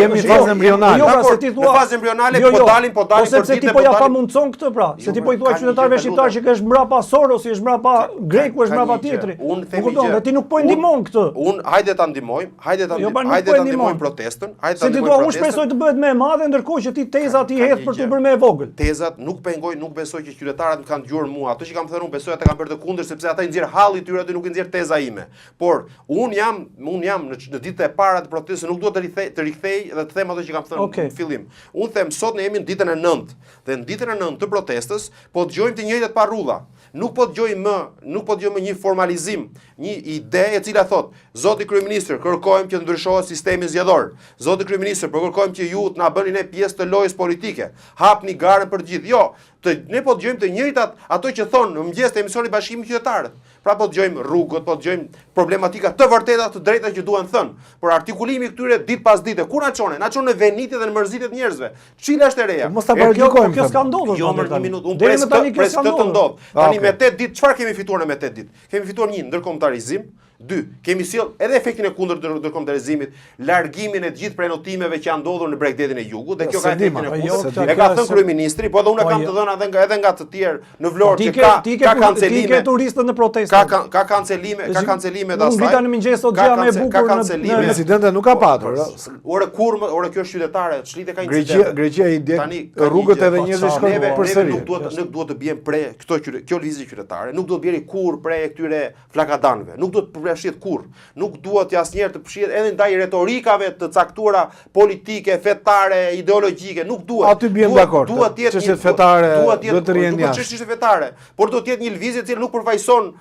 jemi në fazën embrionale. Jo, pra, se ti thua në fazën embrionale po dalin po për sepse ti ditë, po ja dalin. pamundson këtë pra, se ti po i thua ka një qytetarëve gjë, shqiptar që është mbrapa Sorosi, është mbrapa Greku, është ka mbrapa një gjë. tjetri. Unë themi Kupton, gjë. dhe ti nuk po e ndihmon këtë. Hajde ta ndihmojmë, hajde ta Jo, pra, nuk hajde po e ta ndihmon. ndihmojmë protestën, hajde ta Se ti ndihmojmë thua unë protestën. shpresoj të bëhet më e madhe ndërkohë që ti tezat i Ka hedh një për të gjë. bërë më e vogël. Tezat nuk pengoj, nuk besoj që qytetarët më kanë dëgjuar mua. Ato që kam thënë unë besoj ata kanë bërë të kundër sepse ata i nxjerr halli tyre aty, nuk i nxjerr teza ime. Por un jam në ditët e para të protestës, nuk dua të rikthej dhe të them ato që kam thënë në fillim. Un them sot ne jemi në ditën e 9 dhe në ditën e 9 të protestës po dëgjojmë të njëjtat parrulla. Nuk po dëgjojmë një formalizim, një ide e cila thot: Zoti kryeministër, kërkojmë që të ndryshohet sistemi zgjedhor. Zoti kryeministër, po kërkojmë që ju të na bëni ne pjesë të lojës politike. Hapni garën për të gjithë. Jo, ne po dëgjojmë të njëjtat ato që thonë në mëngjes të emisioni Bashkimi i Qytetarët. Pra po dëgjojmë rrugët, po dëgjojmë problematika të vërteta, të drejta që duhen thënë. Por artikulimi këtyre ditë pas dite, ku na çon? Na çon në venitje dhe në mërzitje të njerëzve. Cila është e reja? Mos ta paraqikojmë. Kjo s'ka ndodhur. Jo, më një minutë, unë Deri më tani kjo pres s'ka të ndodh. Tani Okay. me 8 ditë, çfarë kemi fituar me 8 ditë? Kemi fituar 1 ndërkombëtarizim, 2 kemi sjell edhe efektin e kundërt të ndërkombëtarizimit, largimin e të gjithë prenotimeve që janë ndodhur në Bregdetin e Jugut dhe kjo ka efektin e kundërt. E ka thënë kryeministri, po edhe unë kam të dhëna edhe nga të tjerë në Vlorë që ka kancelime. Ti ke turistët në protestë. Ka kancelime të asaj. Unë vita në mëngjes sot gjëja më e bukur në incidente nuk ka patur. Ore kjo është qytetare, çlitë ka incidente. Greqia i dek rrugët edhe njerëzit shkojnë përsëri. Nuk duhet të bien pre kjo lëvizje qytetare, nuk duhet bjerë kurr pre këtyre flakadanëve. Nuk duhet të përfshihet kurr. Nuk duhet asnjëherë të përfshihet edhe ndaj retorikave të caktuara politike, fetare, ideologjike, nuk duhet. Aty bien dakord. Duhet të jetë çështje fetare, duhet të rrihen jashtë. Çështje fetare, por duhet të jetë një lëvizje e cila nuk përfaqëson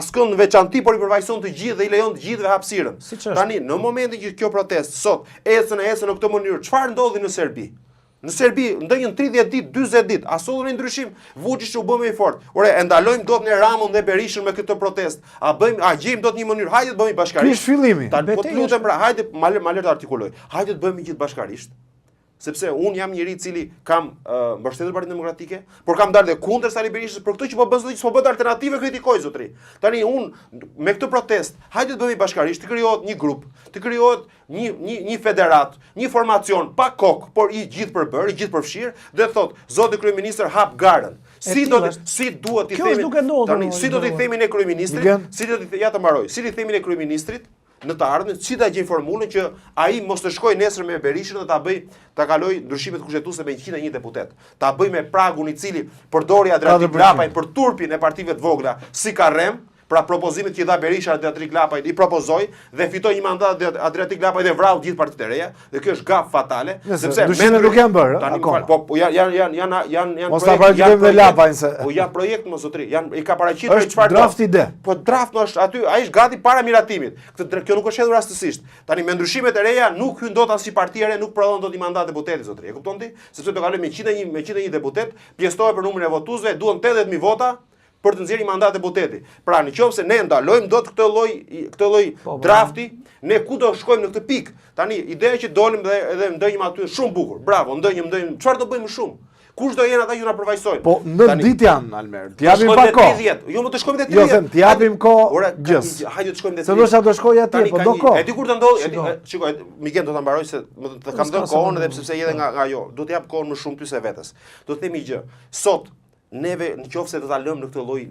askënd në veçanti, por i përfaqëson të gjithë dhe i lejon të gjithëve hapësirën. Tani, në momentin që kjo protestë sot ecën në këtë mënyrë, çfarë ndodhi në Serbi? Në Serbi, ndonjë 30 ditë, 40 ditë, a solli ndryshim? Vučić u bë më i fortë. Ore, e ndalojmë dot në Ramën dhe Berishën me këtë protestë. A gjejmë dot një mënyrë? Hajde të bëjmë bashkarisht. Ky është fillimi. Po të lutem pra, hajde ma le të artikuloj. Hajde të bëjmë gjithë bashkarisht. Sepse unë jam njëri i cili kam mbështetur Partinë Demokratike, por kam dalë dhe kundër Sali Berishës për këtë që po bën zot që po bën alternativë kritikoj zotri. Tani unë me këtë protestë, hajde të bëjmë bashkarisht, të krijohet një grup, të krijohet një federat, një formacion pa kokë, por i gjithë përbërë, i gjithë përfshirë, dhe thotë, zoti kryeministër hap garën. Si duhet i themi tani, si do t'i themi ne kryeministrit, ja të mbaroj, si t'i themi ne kryeministrit në të ardhmen, si ta gjejmë formulën që ai mos të shkojë nesër me Berishën dhe ta kaloj ndryshimet kushtetuese me 101 deputet. Ta bëj me pragun i cili përdori Adriatik Lapaj për turpin e partive të vogla si Karrem. Pra propozimit që i dha Berisha Adriatik Lapajt i propozoi dhe fitoi një mandat Adriatik Lapaj dhe vrau gjithë partitë e reja dhe kjo është gaf fatale sepse ndryshimet nuk janë bërë akoma. Po janë mos ta paraqitojmë dhe Lapajn se po janë projekt mos zotri, i ka paraqitur çfarë draft ide. Po draft është aty, ai është gati para miratimit. Kjo nuk është hedhur rastësisht. Tani me ndryshimet e reja nuk hyn dot as si parti e re, nuk prodhon dot një mandat deputeti zotri. E kupton ti? Sepse do kalojmë me 101 deputet, pjesëtohet për numrin e votuesve, duhen 80.000 vota për të nxjerrë një mandat deputeti. Pra nëse ne ndalojmë dot këtë lloj drafti, ne ku do shkojmë në këtë pikë? Tani ideja që dolim dhe ndënjëm aty shumë bukur. Bravo, ndënjëm. Çfarë do bëjmë më shumë? Kush do jenë ata që na përfaqësojnë? Po 9 ditë janë Almer. Ti japim pa kohë. Jo, më të shkojmë te 30. Jo, them, ti japim kohë gjës. Hajde të shkojmë te 30. Se do të shkojë atje, po do kohë. E di kur të ndodhë, shikoj, Miken do ta mbaroj se të kam dhënë kohën edhe sepse edhe nga ajo. Do të jap kohën më shumë ty se vetes. Do të themi gjë. Sot neve nëse do ta lëmë në këtë lloj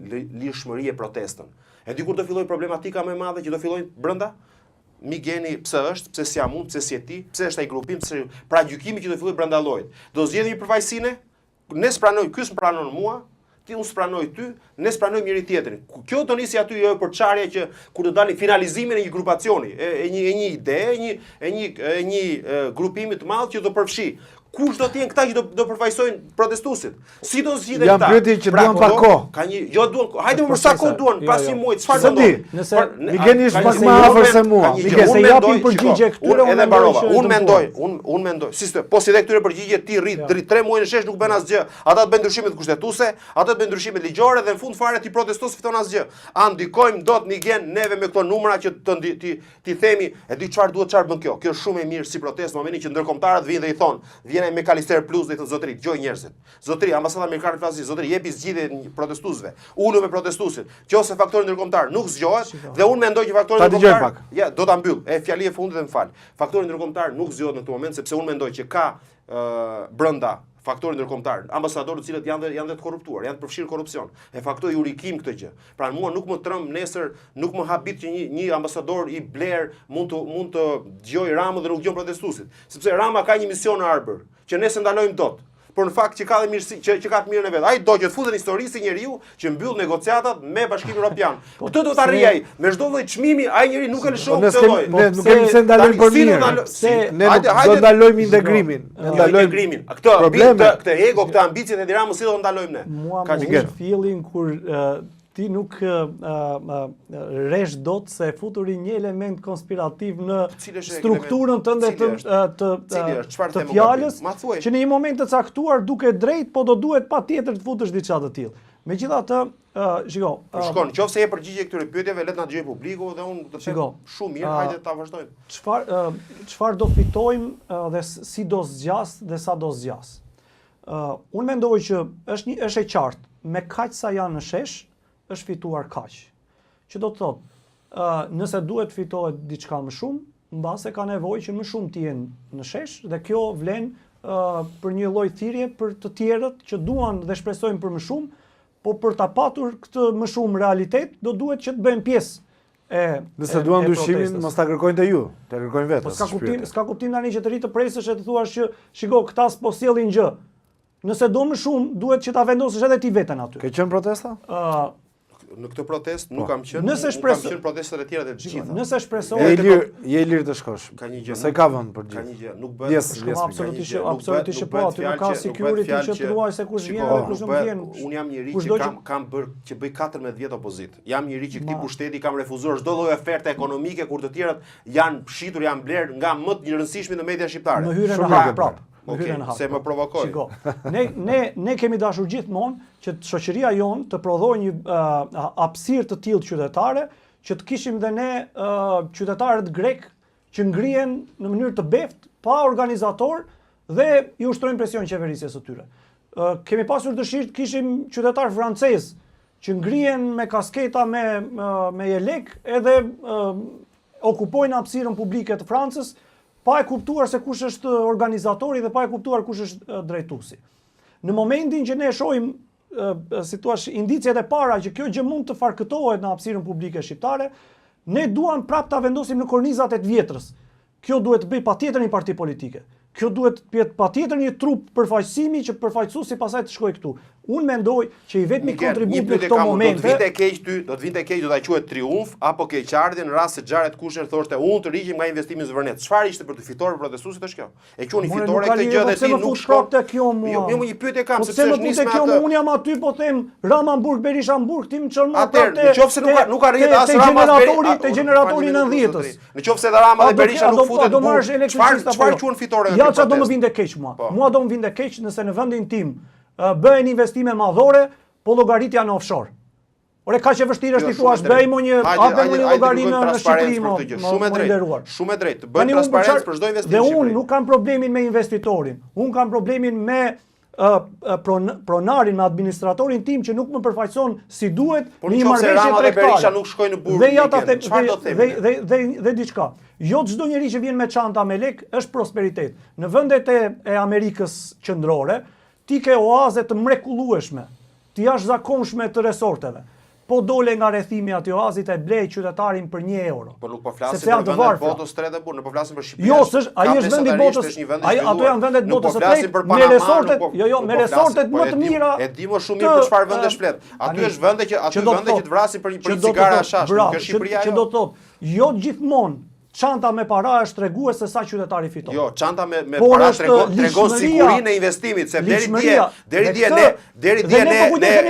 lirshmërie protestën. E di kur do filloj problematika më e madhe që do fillojnë brenda? Migeni pse është, pse si jam unë, pse si je ti, pse është ai grupim, pra gjykimi që do filloj brenda llojit. Do zgjedhim një përfaqësinë, ne s'pranoj, ky s'pranon mua, ti unë s'pranoj ty, ne s'pranoj njëri tjetrin. Kjo do nisi aty jo për çarje që kur do dalin finalizimin e një grupacioni, e një ide, e një grupimi të madh që do përfshi. Kush do të jenë këta që do përfaqësojnë protestuesit? Si do zgjidhen këta? Jam pyetje që duan pa kohë. Ka një, jo duan, hajde më sa kohë duan, pas një muaj, çfarë do? Nëse Migeni është pak më afër se mua. Migeni se japin përgjigje këtyre edhe mbarova. Unë mendoj, po si dhe këtyre përgjigje ti rrit 3 muaj në shesh nuk bën asgjë. Ata të bëjnë ndryshimet kushtetuese, ata të bëjnë ndryshimet ligjore dhe në fund fare ti protestos fiton asgjë. A ndikojmë dot Migen neve me këto numra që ti themi, e di çfarë duhet çfarë bën kjo. Kjo është shumë e mirë si protestë në momentin që ndërkombëtarët vinë dhe i thonë, vjen vjen me Kalister Plus dhe të zotëri, gjoj njerëzit. Zotëri, ambasada amerikane në Francë, zotëri jepi zgjidhje protestuesve. Ulu me protestuesit. Qose faktori ndërkombëtar nuk zgjohet dhe unë mendoj që faktori ndërkombëtar, ja, do ta mbyll. Fjali e fundit dhe më fal. Faktori ndërkombëtar nuk zgjohet në këtë moment sepse unë mendoj që ka brenda faktori ndërkombëtar, ambasadorët të cilët janë dhe të korruptuar, janë të përfshirë korrupsion. E faktoj urikim këtë gjë. Pra mua nuk më tremb nesër, nuk më habit që një ambasador i bler mund të dëgjojë Ramën dhe nuk dëgjon protestuesit, sepse Rama ka një mision në arbër, që ne se ndalojmë dot. Por në fakt që ka dhe mirësi, që ka të mirën e vet. Ai do që të futet në histori si njeriu që mbyll negociatat me Bashkimin Evropian. Këtë do ta rrijaj me çdo lloj çmimi, ai njeri nuk e lëshon këtë lloj. Ne nuk kemi se ndalojmë për mirë. Ne do ndalojmë integrimin. Ne ndalojmë integrimin. Këtë ego, këtë ambicjet e Tiranës si do ndalojmë ne? Mua më fillin kur ti nuk resh dot se futuri një element konspirativ në strukturën tënde të fjalës, që në një moment të caktuar duke drejt, po do duhet patjetër të futësh diçka të tillë. Megjithatë, shiko. Shkon, nëse e përgjigje këtyre pyetjeve, le të na dëgjojë publiku dhe unë do të them shumë mirë, hajde ta vazhdojmë. Çfarë do fitojmë dhe si do zgjas dhe sa do zgjas. Unë mendoj që është e qartë, me kaq sa janë në shesh, është fituar kaq. Që do të thotë, nëse duhet fitohet diçka më shumë, mbase ka nevojë që më shumë të jenë në shesh dhe kjo vlen për një lloj thirrje për të tjerët që duan dhe shpresojnë për më shumë, po për ta patur këtë më shumë realitet, do duhet që të bëjmë pjesë nëse duan ndryshimin, mos ta kërkojnë te ju, ta kërkojnë vetë. Po s'ka kuptim tani që të rritë presësh e të thuash që shiko, këta s'po sjellin gjë. Nëse do më shumë, duhet që ta vendosësh edhe ti veten aty. Ke qenë protesta? Në këtë protest nuk kam qenë. Nëse kam qenë protestat e tjera të gjitha. Nëse shpresohet je i lirë të shkosh. Ka një gjë. Se ka vend për gjithë. Ka një gjë, nuk bëhet. Absolutisht po, aty nuk ka security që të ruaj se kush vjen dhe kush nuk vjen. Unë jam njëri që kam bërë që bëj 14 vjet opozit. Jam njëri që këtij pushteti kam refuzuar çdo lloj oferte ekonomike kur të tjerat janë shitur, janë bler nga më të rëndësishmit në media shqiptare. Më hyrën në hap prap. Se më provokoj. Shiko, ne kemi dashur gjithmonë që shoqëria jonë të prodhojë një hapësirë të tillë qytetare, që të kishim dhe ne qytetarët grek që ngrihen në mënyrë të beftë, pa organizator dhe i ushtrojnë presion qeverisjes së tyre. Kemi pasur dëshirë të kishim qytetar francez që ngrihen me kasketa me jelek edhe okupojnë hapësirën publike të Francës, pa e kuptuar se kush është organizatori dhe pa e kuptuar kush është drejtuesi. Në momentin që ne shohim indicjet e para që kjo gjë mund të farkëtohet në hapësirën publike shqiptare, ne duam prap ta vendosim në kornizat e të vjetrës. Kjo duhet të bëj patjetër një parti politike. Kjo duhet të jetë patjetër një trup përfaqësimi që përfaqësuesi pasaj të shkojë këtu. Unë mendoj që i vetmi kontribut në këto momente do të vinte keq, do ta quhet triumf apo keqardhje në rast se Xharet Kushner thoshte unë të rigjim nga investimi në Zvërnet. Çfarë ishte për të fituar protestuesit është kjo? E quani fitore këtë gjë dhe ti nuk shkon te kjo mua. Jo, një pyetje kam sepse është nisë me atë. Unë jam aty po them Ramanburg, Berishamburg, ti më çon mua atë. Nëse nuk arrit as Rama te generatori 90-s. Nëse edhe Rama dhe Berisha nuk futet në burg. Çfarë quhen fitore? Ja çfarë do më vinte keq mua. Mua do më vinte keq nëse në vendin tim bëhen investime madhore, po llogaritja në offshore. Ore ka që vështirë është i thuash bëjmë një llogari në Shqipëri më. Shumë e drejtë. Bëjmë transparencë për çdo investim. Dhe unë nuk kam problemin me investitorin. Unë kam problemin me pronarin, me administratorin tim që nuk më përfaqëson si duhet në një marrëveshje tregtare. Nuk shkojnë në burg. Dhe diçka. Jo çdo njeri që vjen me çanta me lek është prosperitet. Në vendet e Amerikës qendrore, ti ke oaze të mrekullueshme, të jashtëzakonshme të resorteve. Po dole nga rrethimi aty oazit e blej qytetarin për 1 euro. Po nuk po flasim për vendet botës së tretë burr, ne po flasim për Shqipërinë. Jo, ai është vendi botës. Ato janë vendet botës së tretë me resortet, me resortet më të mira. E di më shumë mirë për çfarë vende flet. Aty është vende që të vrasin për një cigare ashash, kjo është Shqipëria. Që do të thotë, jo gjithmonë çanta me para është treguese sa qytetari fiton. Jo, çanta me para tregon sigurinë e investimit, se deri dje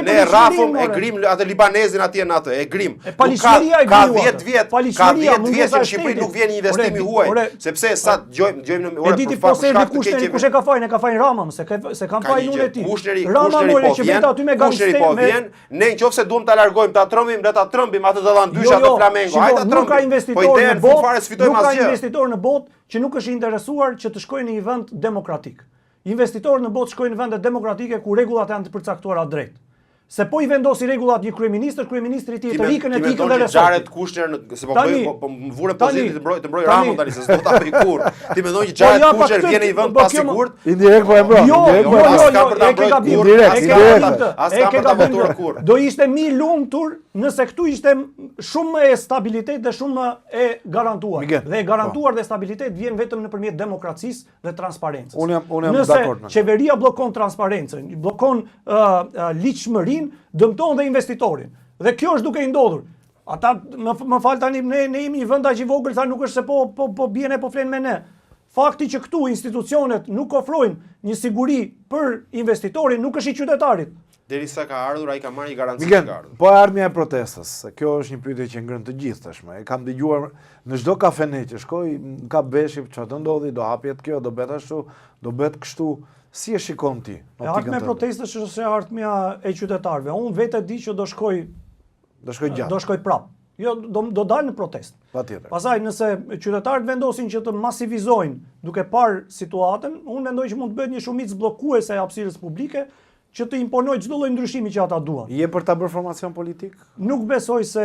ne rrafëm e grim atë libanezin atje në atë, e grim. Ka 10 vjet që në Shqipëri nuk vjen investimi huaj, sepse sa dëgjojmë në orë për fakt kush e ka fajin, e ka fajin Rama, se kanë fajin unë e ti. Rama more që vjen aty me gangster po vjen, ne nëse duam ta largojmë, ta trëmbim, le ta trëmbim atë dallandysha të Flamengo. Hajde ta trëmbim. Nuk ka investitor në botë. Nuk ka investitor në botë që nuk është interesuar që të shkojë në një vend demokratik. investitorët në botë shkojnë në vende demokratike ku rregullat janë të përcaktuara drejt. Se po i vendosi rregullat një kryeministri tjetër ikën e tikën dhe Xharet Kushner se po më vure pozitiv të mbroj Ramon tani se s'do ta bëj kurrë. Ti mendon që Xharet Kushner vjen në një vend pa sigurt? Indirekt po e mbron. Do ishte më i lumtur nëse këtu ishte shumë e stabilitet dhe shumë e garantuar. Dhe e garantuar dhe stabilitet vjen vetëm nëpërmjet demokracisë dhe transparencës. Unë jam dakord. Nëse qeveria bllokon transparencën, bllokon ligjshmërinë, dëmton dhe investitorin. Dhe kjo është duke i ndodhur. Ata më fal tani ne jemi një vend aq i vogël sa nuk është se po bien e po flen me ne. Fakti që këtu institucionet nuk ofrojnë një siguri për investitorin nuk është i qytetarit. Derisa ka ardhur ai ka marrë një garanci që ka ardhur. Po ardhmja e protestës, se kjo është një pyetje që ngren të gjithë tashmë. E kam dëgjuar në çdo kafene që shkoj, ka beshi çfarë do ndodhi, do hapjet kjo, do bëhet ashtu, do bëhet kështu. Si e shikon ti? Ardhmja e protestës është ardhmja e qytetarëve. Unë vetë di që do shkoj gjatë. Do shkoj prap. Jo, do dalë në protestë. Patjetër. Pastaj nëse qytetarët vendosin që të masivizojnë duke parë situatën, unë mendoj që mund të bëhet një shumicë bllokuese e hapësirës publike që të imponojë çdo lloj ndryshimi që ata duan. Je për ta bërë formacion politik? Nuk besoj se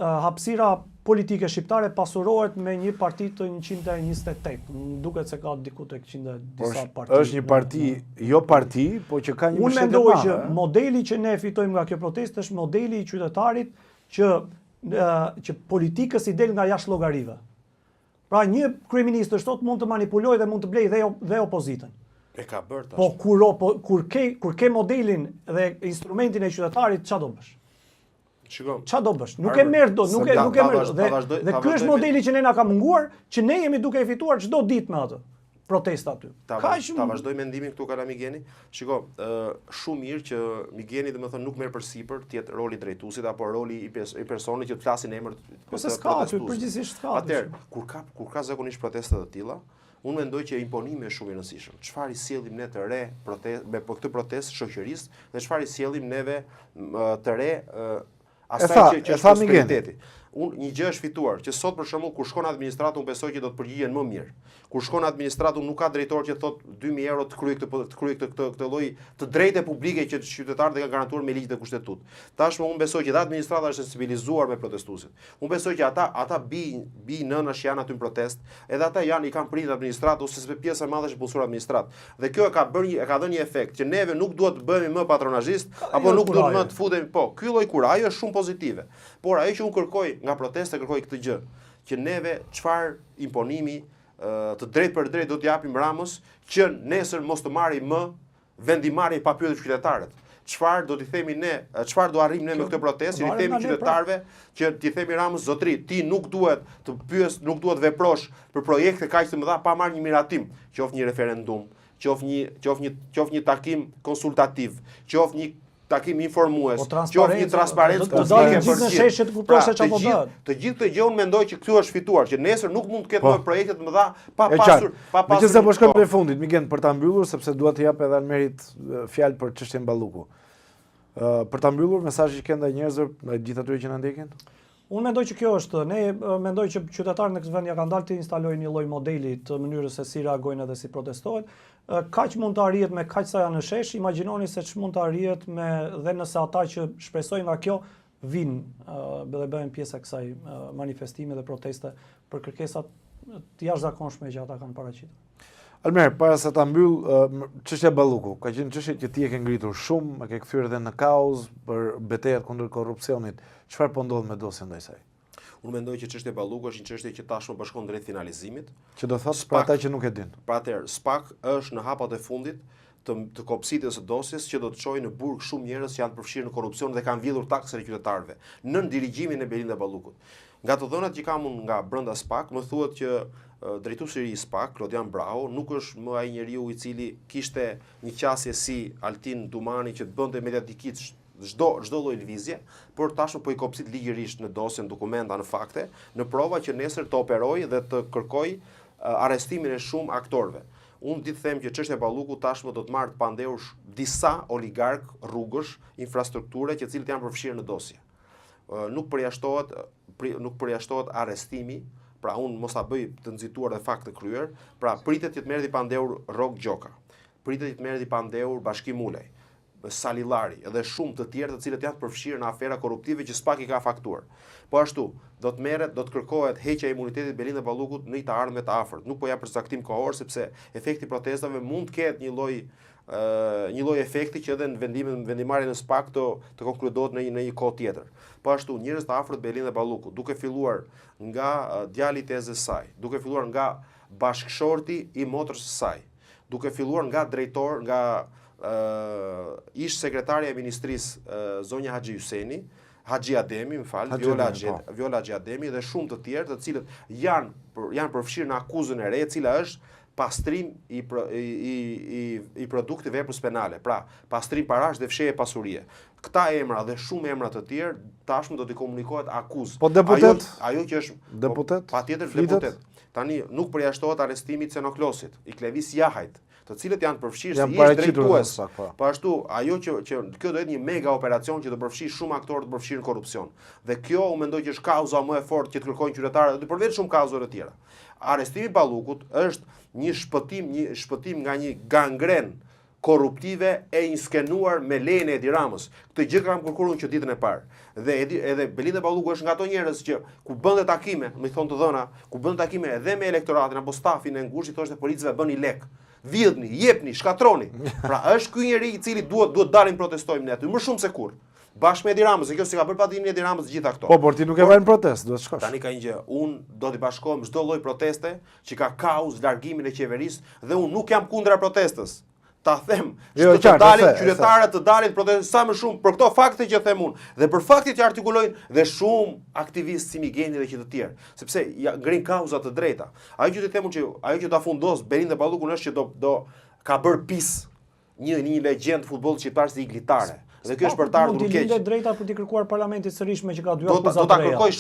hapësira politike shqiptare pasurohet me një parti të 128. Duket se ka diku tek 100 disa parti. Është një parti, jo parti, po që ka një mbështetje. Unë mendoj që modeli që ne fitojmë nga kjo protestë është modeli i qytetarit që politikës i del nga jashtë llogarive. Pra një kryeminist thotë mund të manipulojë dhe mund të blejë dhe opozitën. E ka bërë tash. Po kur ke modelin dhe instrumentin e qytetarit, ç'a do bësh? Shikoj. Ç'a do bësh? Nuk e merr dot, nuk e merr. Dhe ky është modeli që ne na ka munguar, që ne jemi duke e fituar çdo ditë me atë protesta aty. Ta vazhdoj mendimin këtu kala Migeni. Shiko, shumë mirë që Migeni domethënë nuk merr përsipër të jetë roli drejtuesit apo roli i personit që të flasin emër të protestuesit. Përgjithsisht ka. Atëherë, kur ka zakonisht protesta të tilla, unë mendoj që imponimi është shumë i rëndësishëm. Çfarë i sjellim ne të re me këtë protestë shoqërisë dhe çfarë i sjellim neve të re asaj që është prosperiteti. Një gjë është fituar, që sot për shembull kur shkon administrata unë besoj që do të përgjigjen më mirë. Kur shkon administrata nuk ka drejtor që thot 2000 euro të kryej këtë lloj të drejtë publike që qytetarët e kanë garantuar me ligj dhe kushtetut. Tashmë unë besoj që administrata është sensibilizuar me protestuesit. Unë besoj që ata bi nënash janë aty në protest, edhe ata i kanë pritur administratë ose pjesë e madhe është punësor administrat. Dhe kjo e ka dhënë një efekt që neve nuk duhet të bëhemi më patronazhist apo nuk duhet më të futemi. Po, ky lloj kuraje është shumë pozitive. Por ajo që unë kërkoj nga protesta kërkoj këtë gjë, që neve çfarë imponimi të drejtë për drejtë do të japim Ramës që nesër mos të marrë më vendimarrje pa pyetur qytetarët. Çfarë do t'i themi ne, çfarë do arrijmë ne me këtë protestë, i themi qytetarëve që t'i themi Ramës zotri, ti nuk duhet të pyes, nuk duhet veprosh për projekte kaq të mëdha pa marrë një miratim, qoftë një referendum, qoftë një takim konsultativ, qoftë një takim informues, qoftë një transparencë publike për gjithë. Të gjithë këtë gjë unë mendoj që këtu është fituar, që nesër nuk mund të ketë më projekte të mëdha pa pasur. Meqenëse po shkojmë për fundit, Migen, për ta mbyllur sepse dua të jap edhe Almerit fjalë për çështjen Balluku. Për ta mbyllur, mesazhi që ke ndaj njerëzve, ndaj gjithë atyre që na ndjekin? Unë mendoj që kjo është, ne mendoj që qytetarët në këtë vend ja kanë dalë të instalojnë një lloj modeli të mënyrës se si reagojnë edhe si protestohen. Kaq mund të arrihet me kaq sa janë në shesh, imagjinoni se ç'mund të arrihet me dhe nëse ata që shpresojnë nga kjo vinë dhe bëhen pjesë e kësaj manifestime dhe proteste për kërkesat të jashtëzakonshme që ata kanë paraqitur. Almer, para se ta mbyll, çështja Balluku, ka qenë çështje që ti e ke ngritur shumë, e ke kthyer edhe në kauz për betejat kundër korrupsionit. Çfarë po ndodh me dosjen ndaj saj? Unë mendoj që çështja Balluku është një çështje që tashmë po shkon drejt finalizimit. Që do thotë për ata që nuk e din. Pra atëherë, SPAK është në hapat e fundit të kopësitjes së dosjes që do të çojë në burg shumë njerëz që janë përfshirë në korrupsion dhe kanë vjedhur taksën e qytetarëve nën dirigjimin e Belinda Ballukut. Nga të dhënat që kam unë nga brenda SPAK, më thuhet që drejtuesi i SPAK, Klodian Brau, nuk është më ai njeriu i cili kishte një qasje si Altin Dumani që të bënte mediatikisht çdo lloj lëvizje, por tashmë po i kopsit ligjërisht në dosjen, dokumenta, në fakte, në prova që nesër të operojë dhe të kërkojë arrestimin e shumë aktorëve. Unë ditë them që çështja e Ballukut tashmë do të marrë të pandeush disa oligark, rrugësh, infrastrukture që cilët janë përfshirë në dosje. Nuk përjashtohet arrestimi, pra unë mos ta bëj të nxituar dhe fakt të kryer, pra pritet që të merret i pandeur Rok Gjoka. pritet të merret i pandehur Bashkim Ulaj, Salillari edhe shumë të tjerë të cilët janë të përfshirë në afera korruptive që s'pak i ka faktuar. Po ashtu, do të kërkohet heqja e imunitetit Belinda Ballukut në të ardhmen të afërt. Nuk po ja përcaktim kohor sepse efekti i protestave mund të ketë një lloj efekti që edhe në vendimarrjen e SPAK të konkludohet në një kohë tjetër. Po ashtu, njerëz të afërt Belinda Ballukut, duke filluar nga djali i tezës saj, duke filluar nga bashkëshorti i motrës së saj, duke filluar nga drejtor, nga ish sekretarja e ministrisë zonja Haxhi Ademi, Viola Haxhi Ademi dhe shumë të tjerë të cilët janë përfshirë në akuzën e re, e cila është pastrim i produktive veprës penale, pra pastrim parash dhe fshehje pasurie. Këta emra dhe shumë emra të tjerë tashmë do t'i komunikohet akuzë. Po deputet? Ajo që është deputet? Patjetër deputet. Tani nuk përjashtohet arrestimi i Cenoklosit, i Klevis Jahajt, të cilët janë përfshirë si ish drejtues. Po ashtu, ajo që kjo do jetë një mega operacion që do përfshijë shumë aktorë të përfshirë në korrupsion. Dhe kjo u mendoj që është kauza më e fortë që të kërkojnë qytetarët, përveç shumë kauzave të tjera. Arrestimi i Ballukut është një shpëtim nga një gangren korruptive e inskenuar me lejen e Edi Ramës. Këtë gjë kam kërkuar unë që ditën e parë. Dhe edhe Belinda Balluku është nga ato njerëz që ku bënte takime, më thon të dhëna, ku bënte takime edhe me elektoratin apo stafin e ngushtë, i thoshte policëve bëni lek. Vjedhni, jepni, shkatroni. Pra është ky njeri i cili duhet dalin protestojmë ne aty, më shumë se kurrë. Bashkë me Edi Ramës, e kjo si ka bërë padimin Edi Ramës gjitha këto. Po, por ti nuk e vën protest, duhet shkosh. Tani ka një gjë, unë do t'i bashkohem çdo lloj proteste që ka kauz largimin e qeverisë dhe unë nuk jam kundra protestës. Ta them, të dalin qytetarët të dalin protestojnë sa më shumë për këto fakte që them unë dhe për faktet që artikulojnë dhe shumë aktivistë si Migeni dhe që të tjerë, sepse ngrin kauza të drejta. Ajo që të them unë që ajo që ta fundos Belinda Ballukun është që do ka bërë pis një legjend futboll shqiptar si Iglitare. Dhe kjo është për të ardhur keq. Mund të drejta për të kërkuar parlamentit sërish me që ka dy akuza. Do ta kërkoj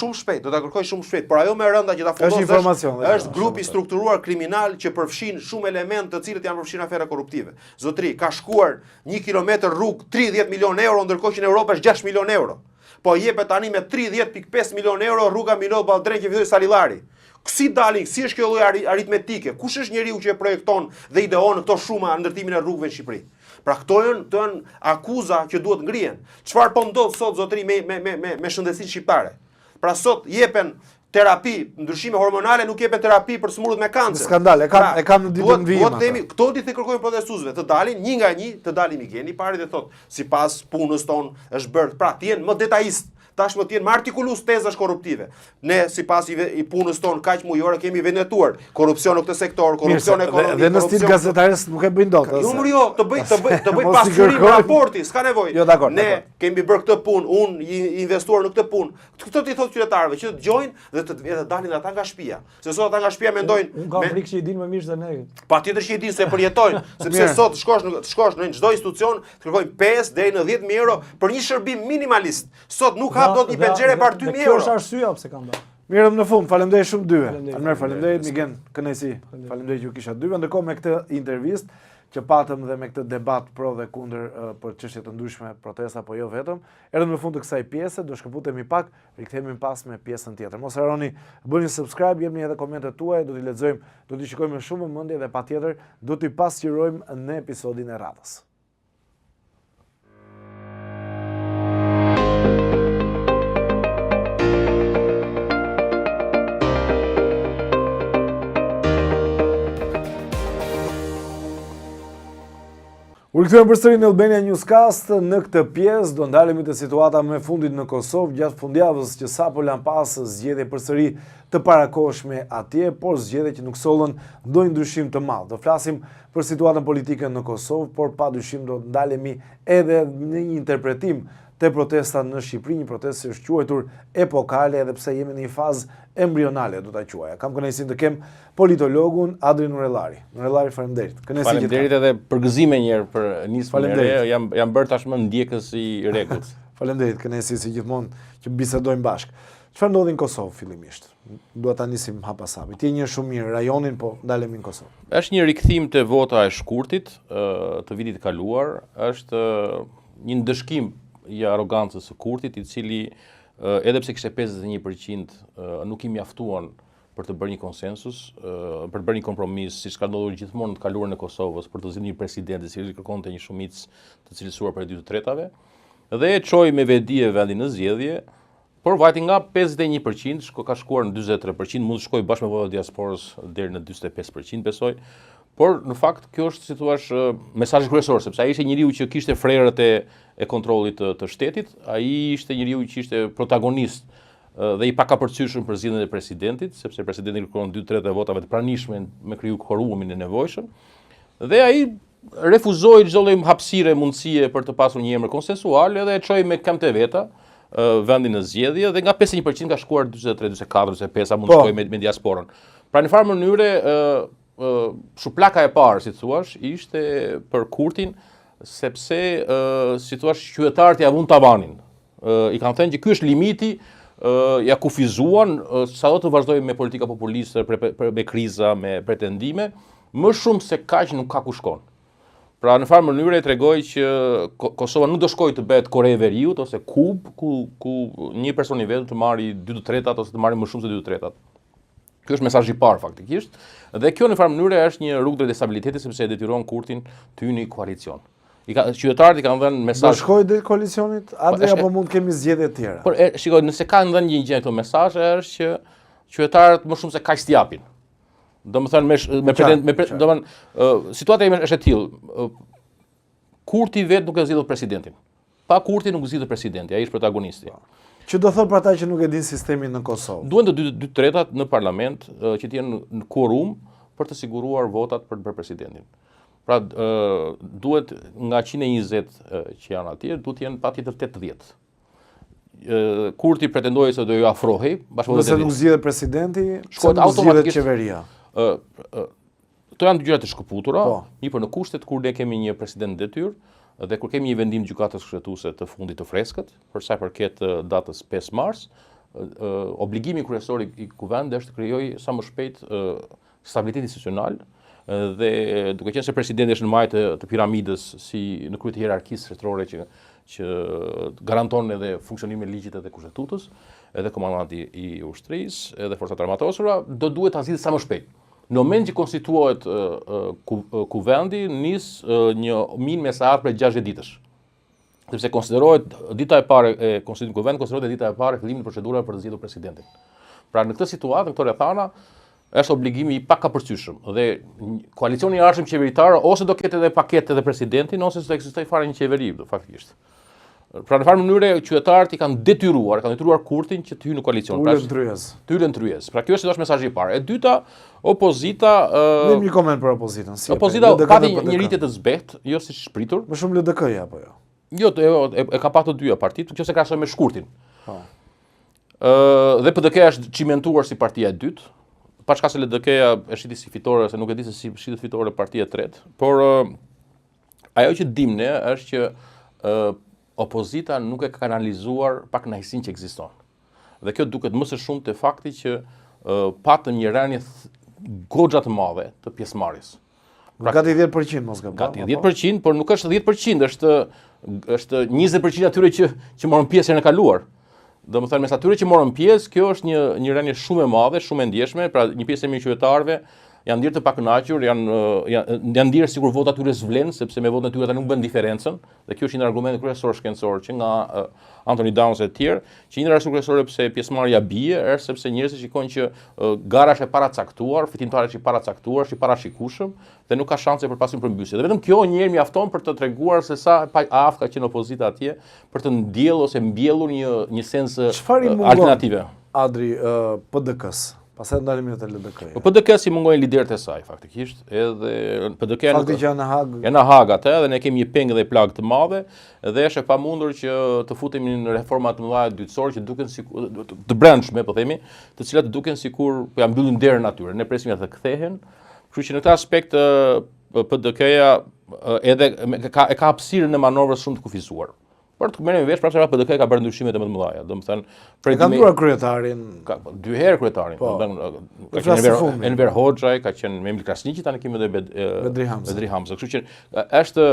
shumë shpejt, por ajo më rënda që ta fundos është grupi strukturuar kriminal që përfshin shumë elementë të cilët janë përfshirë në afera korruptive. Zotri, ka shkuar 1 kilometër rrugë 30 milionë euro, ndërkohë që në Europë është 6 milionë euro. Po jepet tani me 30.5 milionë euro rruga Milot Balltren që filloi Salillari. Si dalin, si është kjo lloj aritmetike? Kush është njeriu që e projekton dhe ideon këto shuma ndërtimin e rrugëve në Shqipëri? Pra këto janë akuza që duhet ngrihen. Çfarë po ndodh sot zotri me shëndetësinë shqiptare? Pra sot jepen terapi, ndryshime hormonale, nuk jepen terapi për smurët me kancer. Skandal, e kam në ditën vijim. Këto ti të kërkojnë protestuesve, të dalin një nga një, të dalin Migeni pari dhe thot, sipas punës tonë është bërë. Pra, ti jenë më detajist. Tashmë të jenë më artikulus tezash korruptive. Ne sipas i punës tonë kaq mujore kemi vendatuar korrupsion në këtë sektor, korrupsion ekonomik. Dhe në stil gazetares nuk e bëjnë dot. Jo, të bëj pasurim raporti, s'ka nevojë. Jo, dakor. Ne kemi bërë këtë punë, unë i investuar në këtë punë. Këtë ti thotë qytetarëve që të dëgjojnë dhe të dalin ata nga shtëpia. Se sot ata nga shtëpia mendojnë, unë kam frikë që i dinë më mirë se ne. Patjetër që i dinë se përjetojnë, sepse sot shkosh në çdo institucion, të kërkojnë 5 deri në 10.000 euro për një shërbim minimalist. Sot nuk hap dot një penxhere për 2.000 euro. Kjo është arsyeja pse kam bërë. Mirëm në fund, faleminderit shumë dyve. Faleminderit Migen, kënaqësi. Faleminderit që u kisha dyve. Ndërkohë me këtë intervistë që patëm dhe me këtë debat pro dhe kundër për çështje të ndryshme, protesta apo jo vetëm, erdhëm në fund të kësaj pjese, do shkëputemi pak, rikthehemi pas me pjesën tjetër. Mos harroni, bëni subscribe, jepni edhe komentet tuaja, do t'i lexojmë, do t'i shikojmë me shumë vëmendje dhe patjetër do t'i pasqyrojmë në episodin e radhës. U rikthyer përsëri në Albania Newscast. Në këtë pjesë do ndalemi te situata me fundit në Kosovë gjatë fundjavës që sapo lan pas zgjedhje përsëri të parakohshme atje, por zgjedhje që nuk sollën ndonjë ndryshim të madh. Do flasim për situatën politike në Kosovë, por padyshim do ndalemi edhe në një interpretim të protesta në Shqipëri, një protestë që është quajtur epokale edhe pse jemi në një fazë embrionale, do ta quaja. Kam kënaqësinë të kem politologun Adri Nurellari. Nurellari, faleminderit. Faleminderit edhe për gëzim edhe për nismën e re. Jam bërë tashmë ndjekës i rregullt. Faleminderit, kënaqësi si gjithmonë që bisedojmë bashkë. Çfarë ndodhi në Kosovë fillimisht? Dua ta nisim hapashapi. Ti je një shumë mirë rajonin, po ndalemi në Kosovë. Është një rikthim të vota e shkurtit të vitit të kaluar, është një ndëshkim i arrogancës së Kurtit, i cili edhe pse kishte 51% nuk i mjaftuan për të bërë një konsensus, për të bërë një kompromis, siç ka ndodhur gjithmonë në të kaluarën e Kosovës, për të zgjedhur një president i cili kërkonte një shumicë të cilësuar për 2/3, dhe e çoi me vedi e vendin në zgjedhje, por vajti nga 51%, ka shkuar në 43%, mund të shkojë bashkë me votat e diasporës deri në 45%, besoj. Por në fakt kjo është, si thua, mesazhi kryesor, sepse ai ishte njeriu që kishte frerët e kontrollit të shtetit, ai ishte njeriu që ishte protagonist dhe i pakapërcyeshëm për zgjedhjen e presidentit, sepse presidenti kërkon 2/3 e votave të pranishme me kriju kvorumin e nevojshëm. Dhe ai refuzoi çdo lloj hapësire, mundësie për të pasur një emër konsensual dhe e çoi me këmbë të veta vendin në zgjedhje dhe nga 51% ka shkuar 43, 44, 45, mund të shkojë me diasporën. Pra në farë mënyre shuplaka e parë, si thua, ishte për Kurtin, sepse si thua, qytetarët ja vun tavanin. I kanë thënë që ky është limiti, ja kufizuan, sado të vazhdojmë me politika populiste, me kriza, me pretendime, më shumë se kaq nuk ka ku shkon. Pra në farë mënyre e tregoj që Kosova nuk do shkojë të bëhet Kore e Veriut ose Kub, ku një person i vetëm të marrë 2/3 ose të marrë më shumë se 2/3. Kjo është mesazhi i parë faktikisht, dhe kjo në farë mënyre është një rrugë drejt stabilitetit sepse e detyron Kurtin të hyjë në koalicion. Qytetarët i kanë dhënë mesazh. Do shkojë drejt koalicionit, apo mund të kemi zgjedhje të tjera? Por shikoj, nëse kanë dhënë një gjë këto mesazhe është që qytetarët më shumë se kaq t'japin. Domethënë situata ime është e tillë. Kurti vetë nuk e zgjidhur presidentin. Pa Kurti nuk zgjidhet presidenti, ai është protagonisti. Që do thotë për ata që nuk e din sistemin në Kosovë. Duhen të 2/3 në parlament që të jenë në quorum për të siguruar votat për të bërë presidentin. Pra duhet nga 120 që janë atje, duhet të jenë patjetër 80. Kurti pretendoi se do ju afrohej, nëse nuk zgjedhet presidenti, shkohet automatikisht qeveria. Këto janë dy gjëra të shkëputura, por në kushtet kur ne kemi një president detyrë dhe kur kemi një vendim gjykatës kushtetuese të fundit të freskët, për sa i përket datës 5 mars, obligimi kryesor i kuvendit është të krijojë sa më shpejt stabilitet institucional dhe duke qenë se presidenti është në majtë të piramidës si në krye të hierarkisë shtetërore që garanton edhe funksionimin e ligjit edhe kushtetutës, edhe komandanti i ushtrisë, edhe forcat armatosura, do duhet ta zgjidhë sa më shpejt. Në moment që konstituohet kuvendi, nis një min mesatar për 60 ditësh. Sepse konsiderohet dita e parë e konstituimit të kuvendit, konsiderohet dita e parë e fillimit të procedurave për të zgjedhur presidentin. Pra në këtë situatë, në këto rrethana, është obligimi i pakapërcyeshëm dhe koalicioni i arshëm qeveritar ose do ketë edhe paketë edhe presidentin ose do ekzistojë fare një qeveri faktikisht. Pra në farë mënyre qytetarët i kanë detyruar Kurtin që të hyjë në koalicion. Të hyjë në tryez. Pra kjo është mesazhi i parë. E dyta, opozita Lim një koment për opozitën. Opozita pati një rritje të zbehtë, jo siç shpritur. Më shumë LDK-ja apo jo? Jo, e ka pasur të dyja partitë, nëse krahasoj me Shkurtin. Dhe PDK është çimentuar si partia e dytë. Pa çka se LDK-ja e shiti si fitore, se nuk e di se si shitet fitore partia e tretë, por ajo që dim ne është që opozita nuk e ka kanalizuar pak kënaqësinë që ekziston. Dhe kjo duket më së shumti te fakti që patëm një rënje goxha të madhe të pjesëmarrjes. Gati 10% mos gabon. Gati 10%, por nuk është 10%, është 20% atyre që morën pjesë herën e kaluar. Domethënë mes atyre që morën pjesë, kjo është një rënje shumë e madhe, shumë e ndjeshme, pra një pjesë e mirë qytetarëve janë ndirë të pakënaqur, janë ndirë sikur votat tyre s'vlen, sepse me votën e tyre ata nuk bën diferencën, dhe kjo është një argument kryesor shkencor që nga Anthony Downs e të tjerë, që një arsye kryesore pse pjesëmarrja bie është sepse njerëzit shikojnë që gara është e paracaktuar, fitimtari është i paracaktuar, është i parashikueshëm dhe nuk ka shanse për pasim përmbysje. Dhe vetëm kjo një herë mjafton për të treguar se sa aftë ka qenë opozita atje për të ndjellur ose mbjellur një sens alternative. Adri, PDK-s. Pastaj ndalemi te LDK. Po PDK si mungojnë liderët e saj faktikisht, edhe PDK janë në Hag. Janë në Hag atë dhe ne kemi një pengë dhe plagë të madhe dhe është e pamundur që të futemi në reforma të mëdha dytësore që duken sikur të brendshme, po themi, të cilat duken sikur ja mbyllin derën atyre. Ne presim ata të kthehen. Kështu që në këtë aspekt PDK-ja edhe e ka hapësirën e manovrës shumë të kufizuar. Për të merrem vesh, pra çfarë PDK ka bërë ndryshimet e më të mëdha. Domethënë, ka ndruar kryetarin. Ka 2 herë kryetarin. Ka qenë Enver Hoxha, ka qenë Memli Krasniqi, tani kemi edhe Bedri Hamza. Kështu që është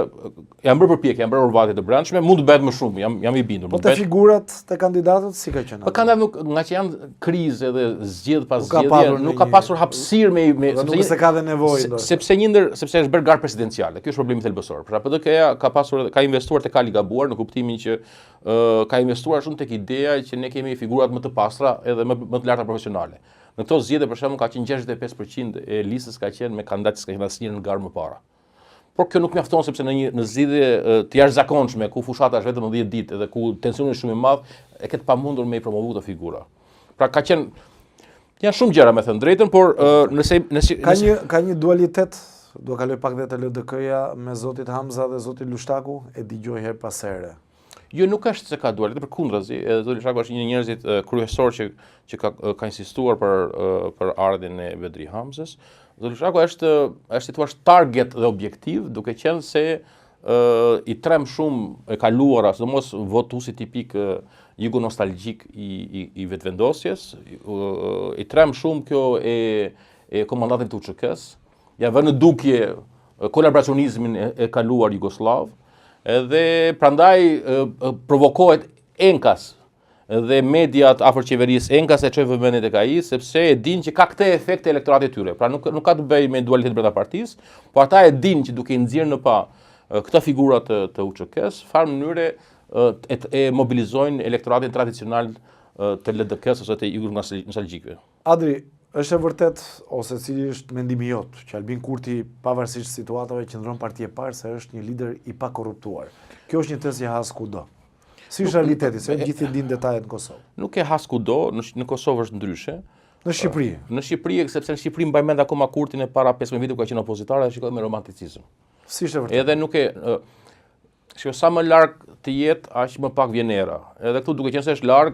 janë bërë përpjekje, janë bërë urvatje të brendshme, mund të bëhet më shumë, jam i bindur. Po te figurat te kandidatët si ka qenë? Po kandidat nuk nga që janë krizë edhe zgjedh pas zgjedhje, nuk ka pasur hapësirë me nuk se ka dhe nevojë. Sepse është bërë garë presidenciale. Ky është problemi thelbësor. Pra PDK-ja ka investuar te kali gabuar në kuptimin që ka investuar shumë tek ideja që ne kemi figurat më të pastra edhe më të larta profesionale. Në këto zgjedhje për shembull ka qenë 65% e listës ka qenë me kandidatë që kanë asnjërin në garë më para. Por kjo nuk mjafton sepse në zgjidhje të jashtëzakonshme ku fushata është vetëm 10 ditë edhe ku tensioni është shumë i madh, e ketë pamundur me i promovu këto figura. Pra janë shumë gjëra me thënë drejtën, por ka një dualitet. Do kaloj pak dhe te LDK-ja me zotit Hamza dhe zotit Lushtaku, e dëgjoj her pas here. Jo, nuk është se ka dualitet, përkundrazi, zoti Lushtaku është një nga njerëzit kryesor që ka insistuar për ardhin e Bedri Hamzës. Zoti Lushtaku është thua target dhe objektiv, duke qenë se i trem shumë e kaluara, sidomos votuesi tipik jugo nostalgjik i vetvendosjes, i trem shumë kjo e komandantit të UÇK-s. Ja vënë dukje kolaboracionizmin e kaluar jugoslav, edhe prandaj provokohet enkas dhe mediat afër qeverisë enkas e çojnë vëmendjen tek ai, sepse e dinë që ka këtë efekt e elektoratit tyre. Pra nuk ka të bëjë me dualitet brenda partisë, por ata e dinë që duke i nxjerrë në pa këto figura të UÇK-s, farë mënyre e mobilizojnë elektoratin tradicional të LDK-s ose të jugo nostalgjikëve. Adri, është e vërtet, ose cili është mendimi jot, që Albin Kurti, pavarësisht situatave, qëndron parti e parë se është një lider i pakorruptuar. Kjo është një tezë që has kudo. Si është realiteti, se gjithë e dinë detajet në Kosovë? Nuk e has kudo, në Kosovë është ndryshe. Në Shqipëri? Në Shqipëri, sepse në Shqipëri mbaj mend akoma Kurtin e para 15 vite ku ka qenë opozitar dhe shikoj me romanticizëm. Si është e vërtet? Edhe nuk e sa më larg të jetë, aq më pak vjen era. Edhe këtu duke qenë se është larg,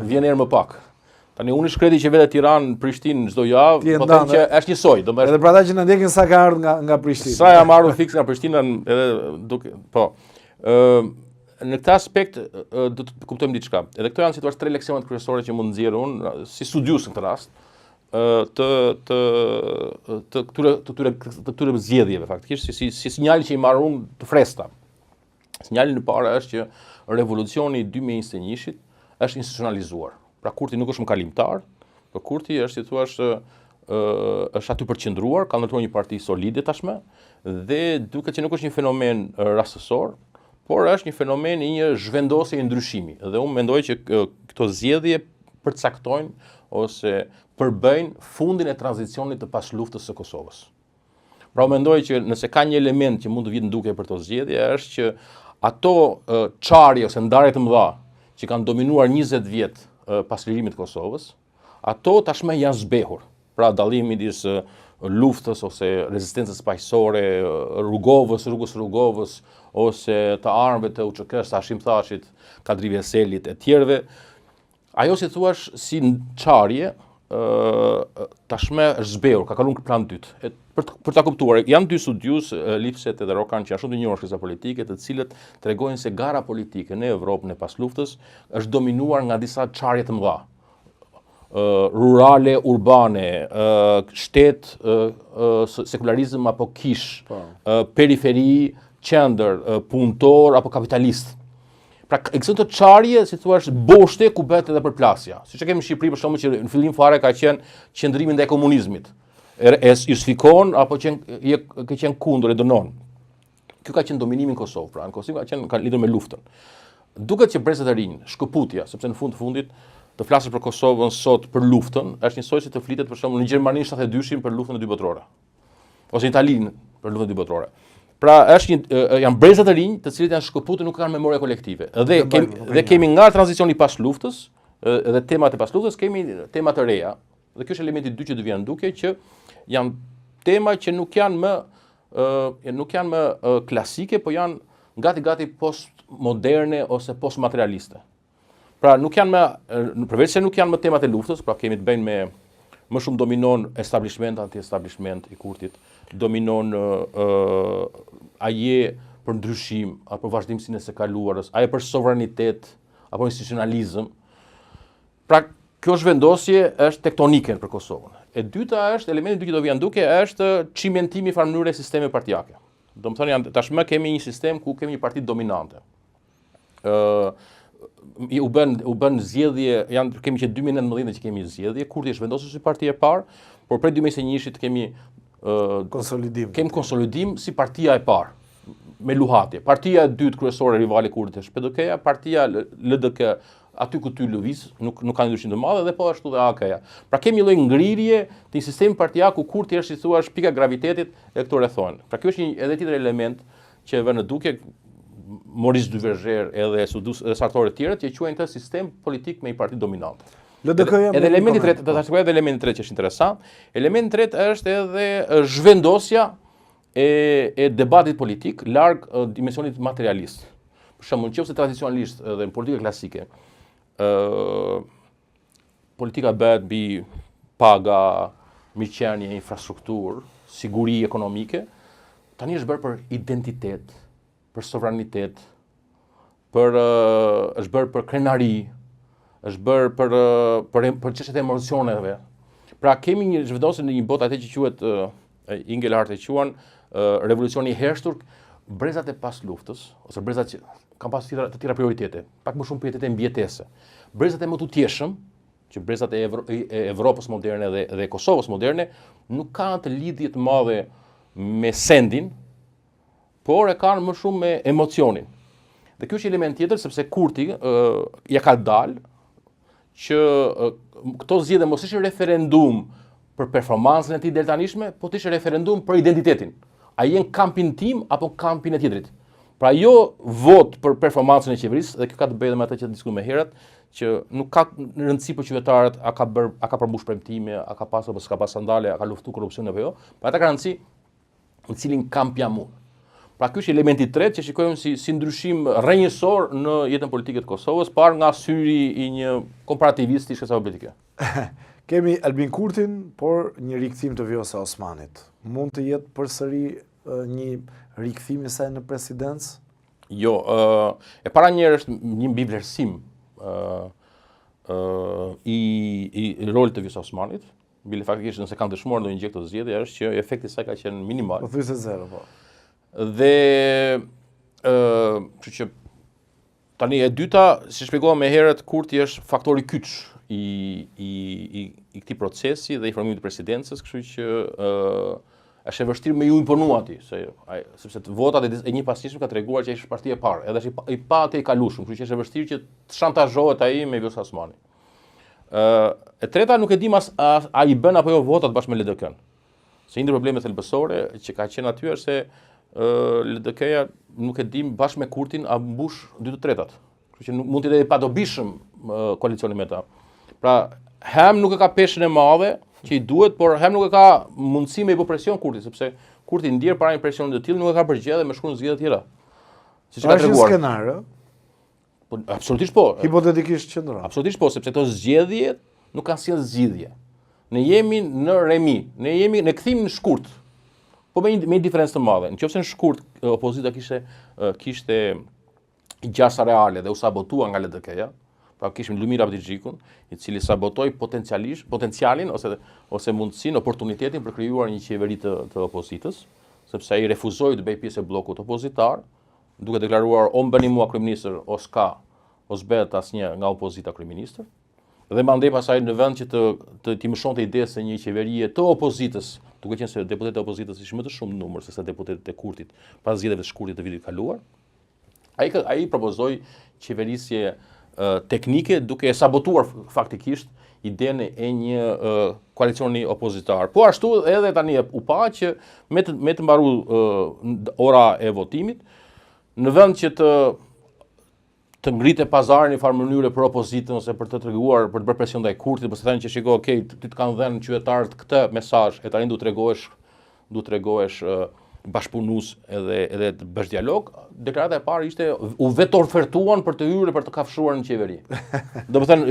vjen erë më pak. Tani unë shkreti që vetë Tiranë, Prishtinë çdo javë, po them që është njësoj, Edhe për ata që na ndjekin sa ka ardhur nga Prishtina. Sa jam ardhur fiks nga Prishtina edhe duke, po. Në këtë aspekt do të kuptojmë diçka. Edhe këto janë situatë 3 leksionet kryesore që mund nxjerr unë si studius në këtë rast të këtyre zgjedhjeve faktikisht si sinjali që i marr unë të freskëta. Sinjali i parë është që revolucioni i 2021-shit është institucionalizuar. Pra Kurti nuk është më kalimtar, por Kurti është, si thua, është aty përqendruar, ka ndërtuar një parti solide tashmë, dhe duket që nuk është një fenomen rastësor, por është një fenomen i një zhvendosje i ndryshimi. Dhe unë mendoj që këto zgjedhje përcaktojnë ose përbëjnë fundin e tranzicionit të pas luftës së Kosovës. Pra unë mendoj që nëse ka një element që mund të vitë në duke për këto zgjedhje është që ato çarje ose ndarje të mëdha që kanë dominuar 20 vjet pas lirimit të Kosovës, ato tashmë janë zbehur. Pra dallimi midis luftës ose rezistencës paqësore, rrugës Rrugovës ose të armëve të UÇK-s, Hashim Thashit, Kadri Veselit e tjerëve, ajo si thuash si çarje tashmë është zbehur, ka kaluar në plan dytë. Për ta kuptuar, janë 2 studius, Lipset edhe Rokan, që janë shumë të njohur shkenca politike, të cilët tregojnë se gara politike në Evropë në pas luftës është dominuar nga disa çarje të mëdha. Rurale, urbane, shtet, sekularizëm apo kish, periferi, qendër, punëtor apo kapitalist. Pra, ekziston të çarje, si thua, boshte ku bëhet edhe përplasja. Siç e kemi në Shqipëri për shkakun që në fillim fare ka qenë qendrimi ndaj komunizmit. E justifikon apo ka qenë kundër e dënon. Kjo ka qenë dominimi në Kosovë, pra në Kosovë ka lidhur me luftën. Duket që brezat e rinj, shkëputja, sepse në fund të fundit të flasësh për Kosovën sot për luftën, është njësoj si të flitet për shembull në Gjermani 72-shin për luftën e 2 botërore. Ose në Itali për luftën e 2 botërore. Pra janë brezat e rinj të cilët janë shkëputur, nuk kanë memorie kolektive. Dhe kemi nga tranzicioni pas luftës, dhe temat e pas luftës, kemi tema të reja. Dhe kjo është elementi i dytë që do vjen duke që janë tema që nuk janë më klasike, po janë gati postmoderne ose postmaterialiste. Pra nuk janë më përveç se nuk janë më temat e luftës, pra kemi të bëjmë me më shumë dominon establishment, anti-establishment i Kurtit, dominon aje për ndryshim, apo për vazhdimsinë e së kaluarës, a e për sovranitet, apo institucionalizëm. Pra, kjo zhvendosje është tektonike për Kosovën. E dyta është, elementi dytë do vjen duke, është çimentimi i farë mënyre sistemi partijake. Do më thonë, tashmë kemi një sistem ku kemi një parti dominante. U bën zgjedhje, kemi që 2019 që kemi zgjedhje, Kurti është vendosur si parti e parë, por prej 2021 kemi konsolidim si partia e parë, me luhatje. Partia e dytë kryesore rivali Kurtit është PDK-ja, partia LDK aty ku ty lëviz, nuk ka ndryshim të madh, dhe po ashtu dhe AK-ja. Pra kemi lloj ngrirje të një sistemi partijak ku Kurti është, si thua, pika gravitetit e këto rrethon. Pra kjo është një edhe tjetër element që e vën në duke Maurice Duverger edhe sartorët tjerë që quajnë këtë sistem politik me një parti dominante. Edhe elementi tretë, do ta shkruaj edhe elementi tretë që është interesant. Elementi tretë është edhe zhvendosja e debatit politik larg dimensionit materialist. Për shembull, nëse tradicionalisht edhe në politikën klasike, politika bëhet mbi paga, mirëqenie, infrastrukturë, siguri ekonomike, tani është bërë për identitet, për sovranitet, është bërë për krenari, është bërë për çështjet e emocioneve. Pra kemi një zhvendosje në një botë atë që quhet Engelhardt e quan revolucioni i hershtur, brezat e pas luftës, ose brezat që kanë pas të tjera prioritete, pak më shumë prioritete mbijetese. Brezat e më tutjeshëm, që brezat e Evropës moderne dhe Kosovës moderne, nuk kanë të lidhje të madhe me sendin, por e kanë më shumë me emocionin. Dhe kjo është element tjetër, sepse Kurti ja ka dalë që këto zgjedhje mos ishte referendum për performancën e tij deri po ishte referendum për identitetin. A je në kampin tim apo kampin e tjetrit? Pra jo vot për performancën e qeverisë, dhe kjo ka të bëjë me atë që diskutojmë më herët, që nuk ka rëndësi për qytetarët a ka përmbush premtime, a ka pasur apo s'ka pas skandale, a ka luftuar korrupsionin apo jo, por ata ka rëndësi në cilin kamp jam unë. Pra ky është elementi i tretë që shikojmë si ndryshim rrënjësor në jetën politike të Kosovës, parë nga syri i një komparativist i shkencave politike. Kemi Albin Kurtin, por një rikthim të Vjosa Osmanit. Mund të jetë përsëri një rikthim i saj në presidencë? Jo, e para njëherë është një mbivlerësim i rolit të Vjosa Osmanit, bile faktikisht nëse kanë dëshmuar ndonjë gjë këtë zgjedhje është që efekti i saj ka qenë minimal. Po thuaj se zero, po. Dhe kështu që tani e dyta, si shpjegova më herët, Kurti është faktori kyç i këtij procesi dhe i formimit të presidencës, kështu që është e vështirë me ju imponu atij, sepse votat e një pasqyrshëm ka treguar që është partia e parë, edhe është i pa të i kalueshëm, kështu që është e vështirë që të shantazhohet ai me Vjosa Osmani. E treta, nuk e di a i bën apo jo votat bashkë me LDK-n. Se një probleme thelbësore që ka qenë aty është se LDK-ja nuk e dim bashkë me Kurtin a mbush 2/3. Kështu që mund të jetë pa dobishëm koalicioni me ta. Pra, hem nuk e ka peshën e madhe që i duhet, por hem nuk e ka mundësi me i bë presion Kurtit, sepse Kurti ndjer para një presion të tillë nuk e ka përgjigje dhe me shkruan zgjedhje të tjera. Siç ka treguar. Është skenar, Po absolutisht po. Hipotetikisht qendron. Absolutisht po, sepse këto zgjedhje nuk kanë sjellë zgjidhje. Ne jemi në remi, ne jemi në kthim në shkurt. Po me një diferencë të madhe. Nëse në shkurt opozita kishte gjasa reale dhe u sabotua nga LDK-ja, pra kishim Lumir Abdixhikun, i cili sabotoi potencialin ose mundësinë, oportunitetin për krijuar një qeveri të opozitës, sepse ai refuzoi të bëjë pjesë e bllokut opozitar, duke deklaruar o më bëni mua kryeministër o s'ka, o s'bëhet asnjë nga opozita kryeministër. Dhe mandej pasaj në vend që të mëshonte ide se një qeverie të opozitës, duke qenë se deputetët e opozitës ishin më të shumë numër se deputetët e Kurtit pas zgjedhjeve të shkurtit të vitit kaluar, ai propozoi qeverisje teknike duke e sabotuar faktikisht idenë e një koalicioni opozitar. Po ashtu edhe tani u pa që me të mbaruar ora e votimit, në vend që të ngritë pazarin në farë mënyre për opozitën ose për të treguar, për të bërë presion ndaj Kurtit, për të thënë që shiko, okay, ti të kanë dhënë qytetarët këtë mesazh, e tani duhet tregohesh bashkëpunues edhe të bësh dialog. Deklarata e parë ishte u vetë ofertuan për të hyrë për të kafshuar në qeveri. Do të thënë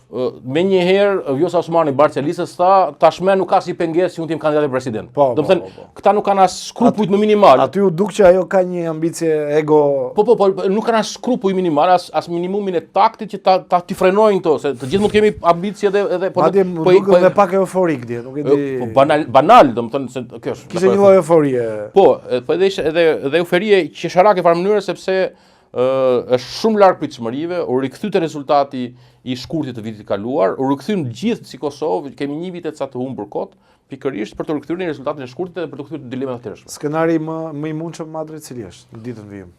me njëherë Vjosa Osmani Barcelisës tha tashmë nuk ka si pengesë që unë t'jem kandidat e president. Do të thënë, këta nuk kanë as skrupujt më minimal. Aty u duk që ajo ka një ambicie ego. Po, nuk kanë as skrupuj minimal, as minimumin e taktit që ta t'i frenojnë këto, se të gjithë mund kemi ambicie edhe Madje më duk edhe pak euforik dje, nuk e di. Banal, do të thënë se kjo është. Kishte një lloj euforie. Po edhe euforie qesharake farë mënyre sepse është shumë larg pritshmërive, u rikthyte rezultati i shkurtit të vitit kaluar, u rikthyn gjithë si Kosovë, kemi një vit e ca të humbur kot, pikërisht për të rikthyer në rezultatin e shkurtit dhe për të kthyer dilemat të tjershme. Skenari më i mundshëm Madri cili është në ditën vijim?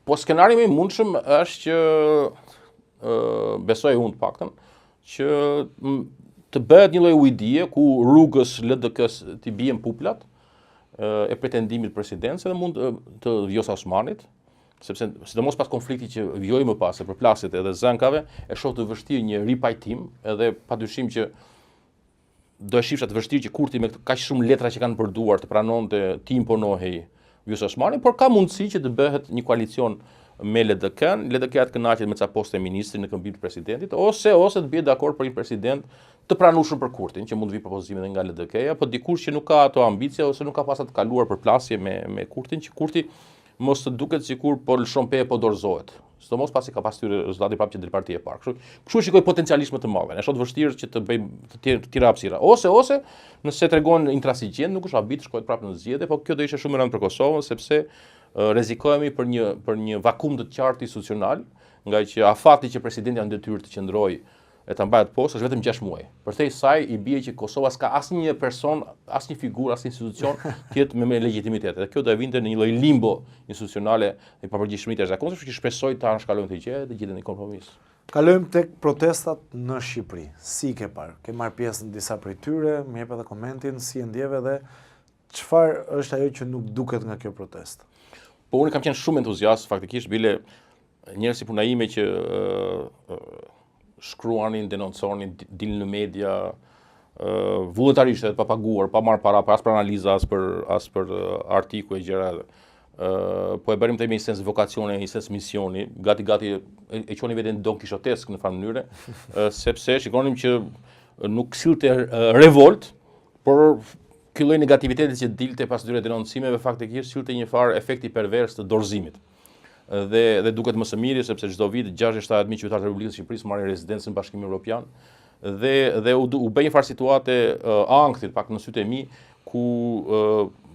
Po skenari më i mundshëm është që besoj unë të paktën që të bëhet një lloj ujdie ku rrugës LDK-s t'i bien puplat e pretendimit presidencë dhe mund të Vjosa Osmanit, sepse sidomos pas konfliktit që vjoi më pas, e përplasjet edhe zënkave, e shoh të vështirë një ripajtim, edhe padyshim që do e shifsha të vështirë që Kurti me kaq shumë letra që kanë përduar të pranonte ti imponohej Vjosa Osmani, por ka mundësi që të bëhet një koalicion me LDK-n, LDK-ja të kënaqet me ca poste ministri në këmbim të presidentit, ose të bie dakord për një president të pranueshëm për Kurtin, që mund të vi propozime nga LDK-ja, por dikush që nuk ka ato ambicie ose nuk ka pasur të kaluar përplasje me Kurtin, që Kurti mos të duket sikur po lëshon pe po dorëzohet. Sidomos pasi ka pasur rezultati prapë që del partia e parë. Kështu shikoj potencialisht më të madh. Ne shoh të vështirë që të bëjmë të tjera hapësira. Ose nëse tregon intransigjent, nuk është habit shkohet prapë në zgjedhje, po kjo do ishte shumë e rëndë për Kosovën sepse rrezikohemi për një vakum të qartë institucional, nga që afati që presidenti ka detyrë të qëndrojë e ta mbajë postë është vetëm 6 muaj. Përtej saj i bie që Kosova s'ka asnjë person, asnjë figurë, asnjë institucion tjetë me legitimitet. Dhe kjo do e vinte në një lloj limbo institucionale e papërgjegjshmërisë të jashtëzakonshme, që shpresoj ta anashkalojmë të gjë dhe gjeten një kompromis. Kalojmë tek protestat në Shqipëri. Si ke parë? Ke marrë pjesë në disa prej tyre, më jep edhe komentin si e ndjeve dhe çfarë është ajo që nuk duket nga kjo protestë? Po unë kam qenë shumë entuziast faktikisht bile njerëz si puna ime që shkruanin, denonconin, dilin në media, vullnetarisht edhe pa paguar, pa marrë para, as për analiza, as për artikuj e gjëra. Po e bërim të ime një sens vokacione, një sens misioni, gati e qonin veten Don Kishotesk në farë mënyre, sepse shikonim që nuk sillte revolt, por ky lloj negativiteti që dilte pas dyre denoncimeve faktikisht sillte një farë efekti pervers të dorëzimit. Dhe duket më së miri sepse çdo vit 67.000 qytetarë të Republikës së Shqipërisë marrin rezidencë në Bashkimin Evropian dhe u bë një farë situate ankthit pak në sytë e mi ku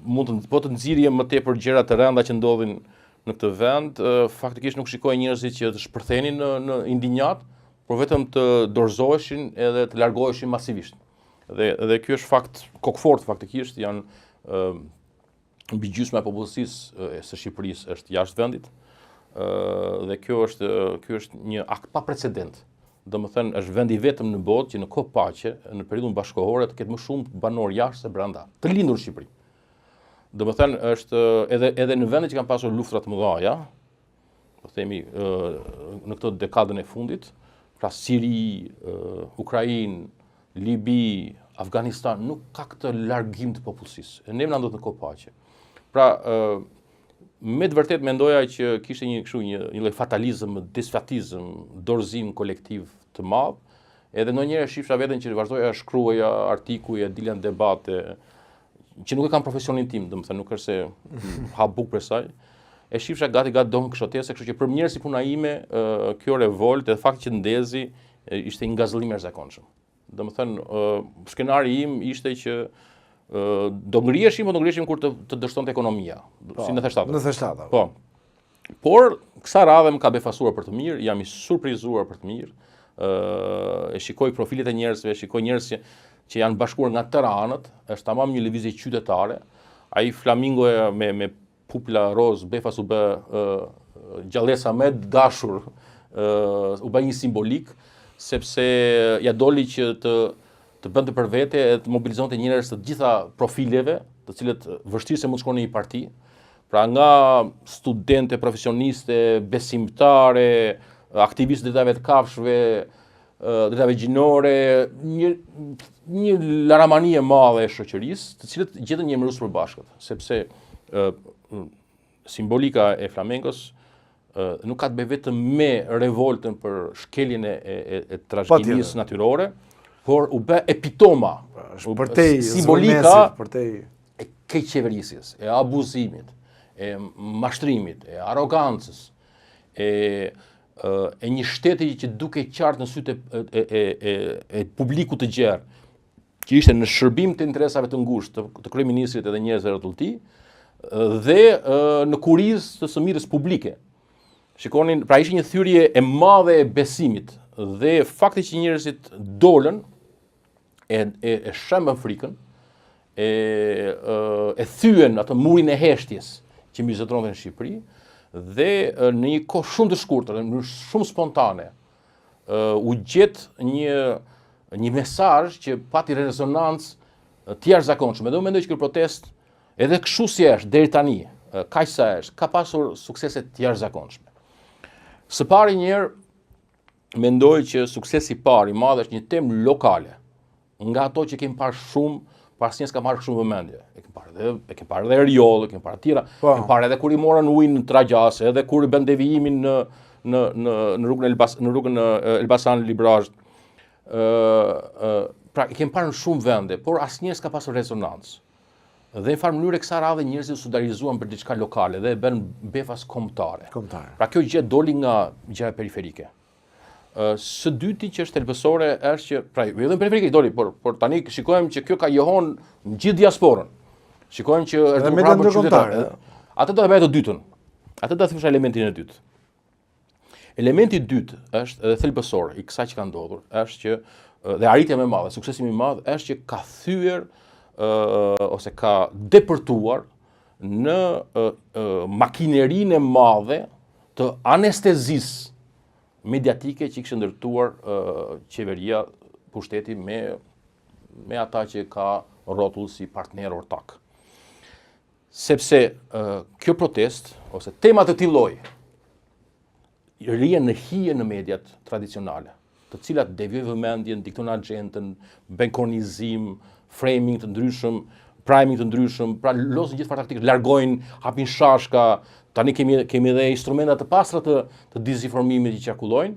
mund të nxirje më tepër gjëra të rënda që ndodhin në këtë vend, faktikisht nuk shikoj njerëzit që të shpërthenin në indinjat, por vetëm të dorëzoheshin edhe të largoheshin masivisht. Dhe ky është fakt kokfort faktikisht, janë mbi gjysma e popullsisë së Shqipërisë është jashtë vendit. Dhe kjo është një akt pa precedent. Domethënë është vendi vetëm në botë që në kohë paqe, në periudhën bashkëkohore të ketë më shumë banor jashtë se brenda, të lindur në Shqipëri. Domethënë është edhe në vende që kanë pasur luftra të mëdha, po themi në këtë dekadën e fundit, pra Siri, Ukrainë, Libi, Afganistan, nuk ka këtë largim të popullsisë. Ne jemi ndodhet në kohë paqe. Pra me të vërtet mendoja që kishte një lloj fatalizëm, desfatizëm, dorëzim kolektiv të madh, edhe ndonjëherë shifsha veten që vazhdoja shkruaja artikuj, dilja në debate, që nuk e kam profesionin tim, domethënë nuk është se ha bukë për saj. E shifsha gati Don Kishotesk, kështu që për njerëz si puna ime, kjo revolt edhe fakti që ndezi ishte një ngazëllim i jashtëzakonshëm. Domethënë skenari im ishte që do ngriheshim kur të dështonte ekonomia, si në theshtatët. Në theshtatët. Po. Por kësa radhe më ka befasuar për të mirë, jam i surprizuar për të mirë. E shikoj profilet e njerëzve, shikoj njerëz që janë bashkuar nga tëra anët, është tamam një lëvizje qytetare. Ai flamingo me pupla roz, befas u bë gjallësa më dashur, u bë një simbolik, sepse ja doli që të bënte për vete e të mobilizonte njerëz të gjitha profileve, të cilët vështirë se mund shkonin në një parti. Pra nga studente, profesioniste, besimtare, aktivistë dritave të kafshëve, dritave gjinore, një laramani e madhe e shoqërisë, të cilët gjeten një emërus përbashkët, sepse simbolika e flamenkos nuk ka të bëjë vetëm me revoltën për shkeljen e trashëgimisë natyrore, por u bë epitoma, Përtej simbolika përtej e keqeverisjes, e abuzimit, e mashtrimit, e arrogancës, e një shteti që duke qartë në sytë e publikut të gjerë, që ishte në shërbim të interesave të ngushtë të kryeministrit edhe njerëzve rreth tij, dhe në kuriz të sëmirës publike. Shikonin, pra ishte një thyrje e madhe e besimit, dhe fakti që njerëzit dolën, e shembën frikën, e thyen atë murin e heshtjes që mbizotronte në Shqipëri, dhe në një kohë shumë të shkurtër, në mënyrë shumë spontane, u gjet një mesazh që pati rezonancë të jashtëzakonshme. Dhe unë mendoj që ky protest, edhe kështu si është deri tani, kaq sa është, ka pasur suksese të jashtëzakonshme. Së pari njerë, mendoj që suksesi i parë i madh është një temë lokale. Nga ato që kemi parë shumë, pas asnjës ka marrë shumë vëmendje. E kemi parë edhe Erioll, e kemi parë tjera, e kemi parë edhe kur i morën ujin në Tragjase, edhe kur i bën devijimin në rrugën Elbasan Librazh. Pra i kemi parë në shumë vende, por asnjës ka pasur rezonancë. Dhe në farë mënyrë kësaj radhe njerëzit solidarizuan për diçka lokale dhe e bën befas kombëtare. Pra kjo gjë doli nga gjëra periferike. Së dyti që është thelbësore është që, pra jo edhe periferike i doli, por tani shikojmë që kjo ka johon në gjithë diasporën. Shikojmë që është bërë për qytetarë. Atë do të bëjë të dytën. Atë do të thosh elementin e dytë. Elementi i dytë është edhe thelbësor i kësaj që ka ndodhur, është që dhe arritja më e madhe, suksesi më i madh është që ka thyer ose ka depërtuar në makinerinë e madhe të anestezisë mediatike që kishte ndërtuar qeveria, pushteti me ata që ka rrotull si partner ortak. Sepse kjo protest ose tema të këtij lloji rrien në hije në mediat tradicionale, të cilat devijojnë vëmendjen, diktojnë agjendën, bën kornizim, framing të ndryshëm, priming të ndryshëm, pra losin gjithë taktikë, largojnë, hapin shashka, tani kemi edhe instrumenta të pastra të dezinformimit që qarkullojnë,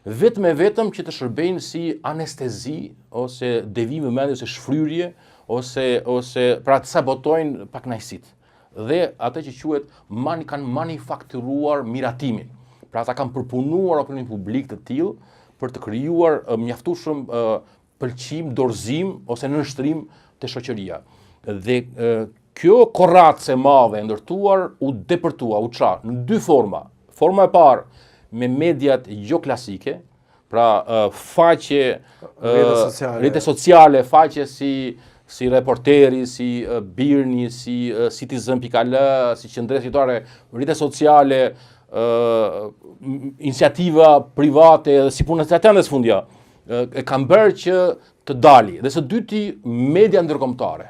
vetëm që të shërbejnë si anestezi ose devijim vëmendje ose shfryrje ose pra të sabotojnë pakënaqësitë. Dhe atë që quhet kanë manufakturuar miratimin. Pra ata kanë përpunuar opinionin publik të tillë për të krijuar mjaftueshëm pëlqim, dorëzim ose nënshtrim te shoqëria. Dhe kjo korracë e madhe e ndërtuar u depërtua, u ça në dy forma. Forma e parë me mediat jo klasike, pra faqe rrjete sociale, faqe si Reporteri, si Birni, si Citizen.al, si Qendrës Shqiptare, rrjete sociale, iniciativa private dhe si punës të atëndes fundja, e kanë bërë që të dali. Dhe së dyti, media ndërkombëtare.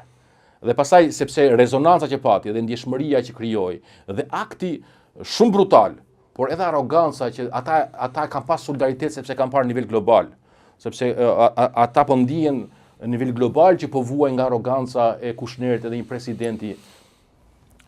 Dhe pastaj, sepse rezonanca që pati, dhe ndjeshmëria që krijoi, dhe akti shumë brutal, por edhe arroganca që ata kanë pas solidaritet sepse kanë parë në nivel global. Sepse ata po ndihen në nivel global që po vuajnë nga arroganca e Kushnerit edhe një presidenti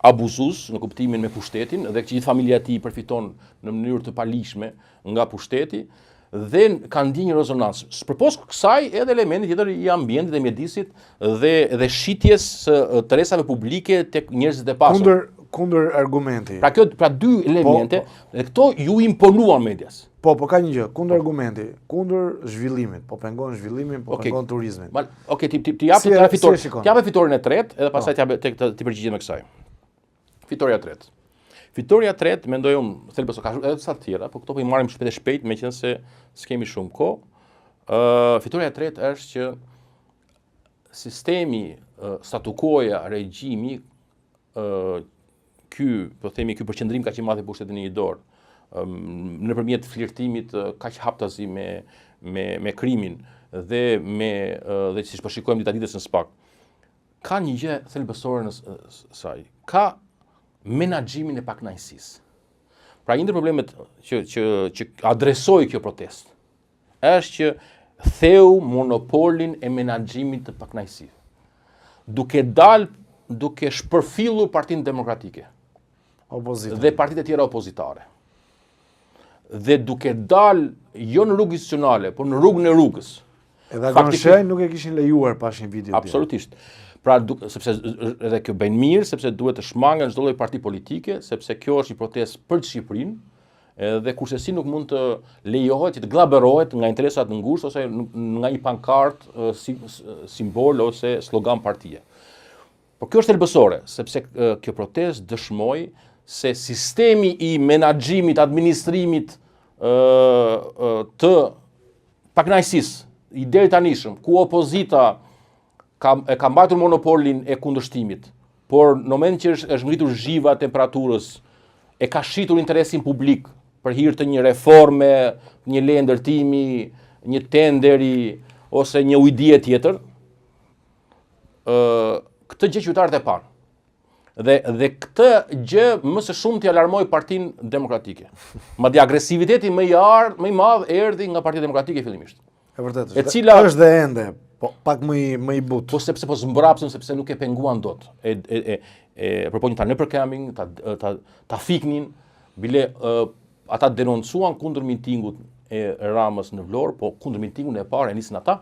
abuzues në kuptimin me pushtetin dhe që gjithë familja e tij përfiton në mënyrë të palishme nga pushteti dhe kanë ndjenjë një rezonancë. Përpos kësaj edhe elementi tjetër i ambientit dhe mjedisit dhe shitjes së interesave publike tek njerëzit e pasur. Kundër argumenti. Pra dy elemente dhe këto ju imponuan medias. Po ka një gjë, kundër argumenti, kundër zhvillimit, po pengon zhvillimin, po pengon turizmin. Okej, ti jap fitoren e tretë edhe pastaj ti përgjigjem me kësaj. Fitoria e tretë. Fitoria e tretë mendoj unë thelbësor ka edhe sa të tjera, por këto po i marrim shpejt meqense s'kemi shumë kohë. Fitoria e tretë është që sistemi statukoja, regjimi ky përqendrim kaq i madh i pushtetit në një dorë, nëpërmjet flirtimit kaq haptazi me krimin dhe siç po shikojmë dita ditës në SPAK, ka një gjë thelbësore në saj. Ka menaxhimin e pakënaqësisë. Pra një ndër problemet që adresoi kjo protestë është që theu monopolin e menaxhimit të pakënaqësisë. Duke shpërfillur Partinë Demokratike dhe partitë e tjera opozitare. dhe duke dal jo në rrugë institucionale, por në rrugën e rrugës. Edhe Gonshen nuk e kishin lejuar pas një video. Absolutisht. Pra, sepse edhe kjo bëjnë mirë, sepse duhet të shmangen çdo lloj parti politike, sepse kjo është një protestë për Shqipërinë, edhe kurse si nuk mund të lejohet që të glaberohet nga interesat në ngushtë ose nga një pankartë simbol ose slogan partie. Por kjo është thelbësore, sepse kjo protestë dëshmoi se sistemi i menaxhimit, administrimit të pakënaqësisë i deri tanishëm, ku opozita ka mbajtur monopolin e kundërshtimit, por në moment që është ngritur zhiva e temperaturës, e ka shitur interesin publik për hir të një reforme, një leje ndërtimi, një tenderi ose një ujdie tjetër, këtë gjë qytetarët e panë. Dhe këtë gjë më së shumti alarmoi Partinë Demokratike. Madje agresiviteti më i madh erdhi nga Partia Demokratike fillimisht. E vërtetë. E cila është dhe ende, po pak më i butë. Po sepse zmbrapsën, sepse nuk e penguan dot. Propon ta nëpërkëmbin, ta fiknin, bile ata denoncuan kundër mitingut e Ramës në Vlorë, po kundër mitingun e parë e nisin ata.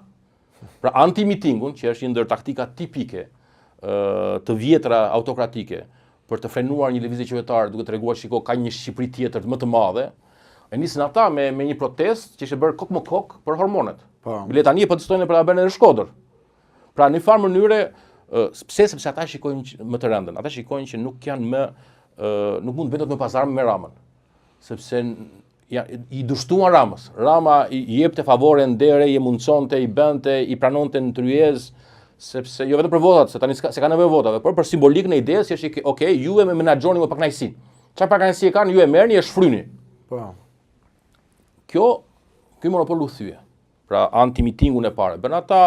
Pra anti-mitingun, që është një ndër taktika tipike të vjetra autokratike për të frenuar një lëvizje qytetare, duke treguar shiko ka një Shqipëri tjetër më të madhe, e nisin ata me një protestë që ishte bërë kok më kok për hormonet. Bile tani e protestojnë për ta bërë në Shkodër. Pra në farë mënyre, sepse ata shikojnë më të rëndën, ata shikojnë që nuk janë më nuk mund të vendet në pazar me Ramën. Sepse i dështuan Ramës. Rama i jepte favore ndere, i mundësonte, i bënte, i pranonte në tryez, sepse jo vetëm për votat, se tani se ka nevojë votave, por për simbolikën e idesë që është okay, ju e me menaxhoni me pakënaqësi. Çfarë pakënaqësi e kanë, ju e merrni e shfryni. Po. Ky monopol u thye. Pra anti-mitingun e parë bën ata,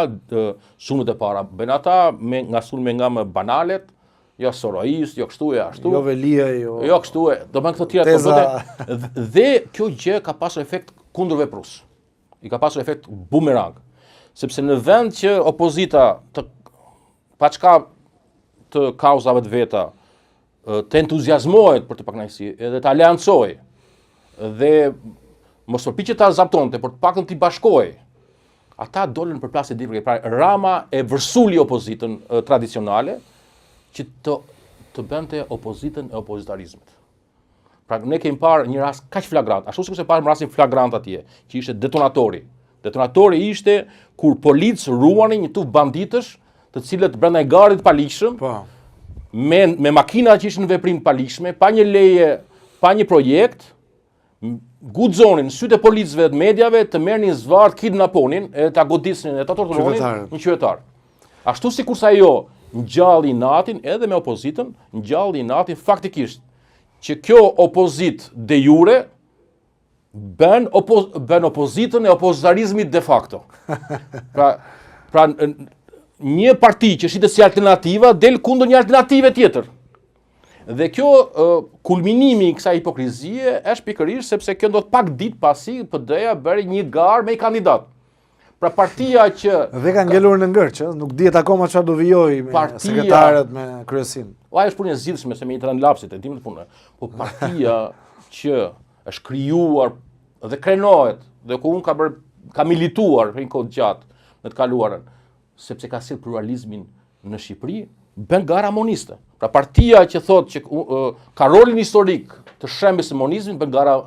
sulmet e para bën ata nga sulme nga më banalet, jo soroist, jo kështu e ashtu. Jo velia, jo kështu e, do bën këto tjera të dhe kjo gjë ka pasur efekt kundërveprus. I ka pasur efekt bumerang. Sepse në vend që opozita pa çka të kauzave të veta të entuziazmohet për të pakënaqësi, edhe të aleancojë, dhe mos përpiqet ta zaptonte, por të paktën t'i bashkojë, ata dolën për plasë dipër. Pra Rama e vërsuli opozitën tradicionale që të bënte opozitën e opozitarizmit. Pra ne kemi parë një rast kaq flagrant, ashtu sikur se parëm rastin flagrant atje, që ishte detonatori. Detonatori ishte kur policë ruanin një tuf banditësh, të cilët brenda garit paligjshëm, me makina që ishin në veprim paligjshme, pa një leje, pa një projekt, guxonin sytë e policëve të mediave të merrnin zvarr, kidnaponin, e ta godisnin e ta torturonin një qytetar. Ashtu sikur sa ajo ngjalli natin edhe me opozitën, ngjalli natin faktikisht që kjo opozit de jure bën opozitën e opozitarizmit de facto. Pra një parti që shitet si alternativa del kundër një alternative tjetër. Dhe kjo kulminimi i kësaj hipokrizie është pikërisht sepse kjo ndodh pak ditë pasi PD-ja bëri një garë me kandidat. Pra partia që dhe ka ngelur në ngërç, nuk dihet akoma çfarë do vijojë me sekretarët, me kryesin. Ajo është punë e zgjidhshme se me një tren lapsit, e dim të punë. Po partia që është krijuar dhe krenohet, dhe ku unë ka milituar për një kohë gjatë në të kaluarën, sepse ka sill pluralizmin në Shqipëri, bën gara moniste. Pra partia që thotë që ka rolin historik të shembjes së monizmit, bën gara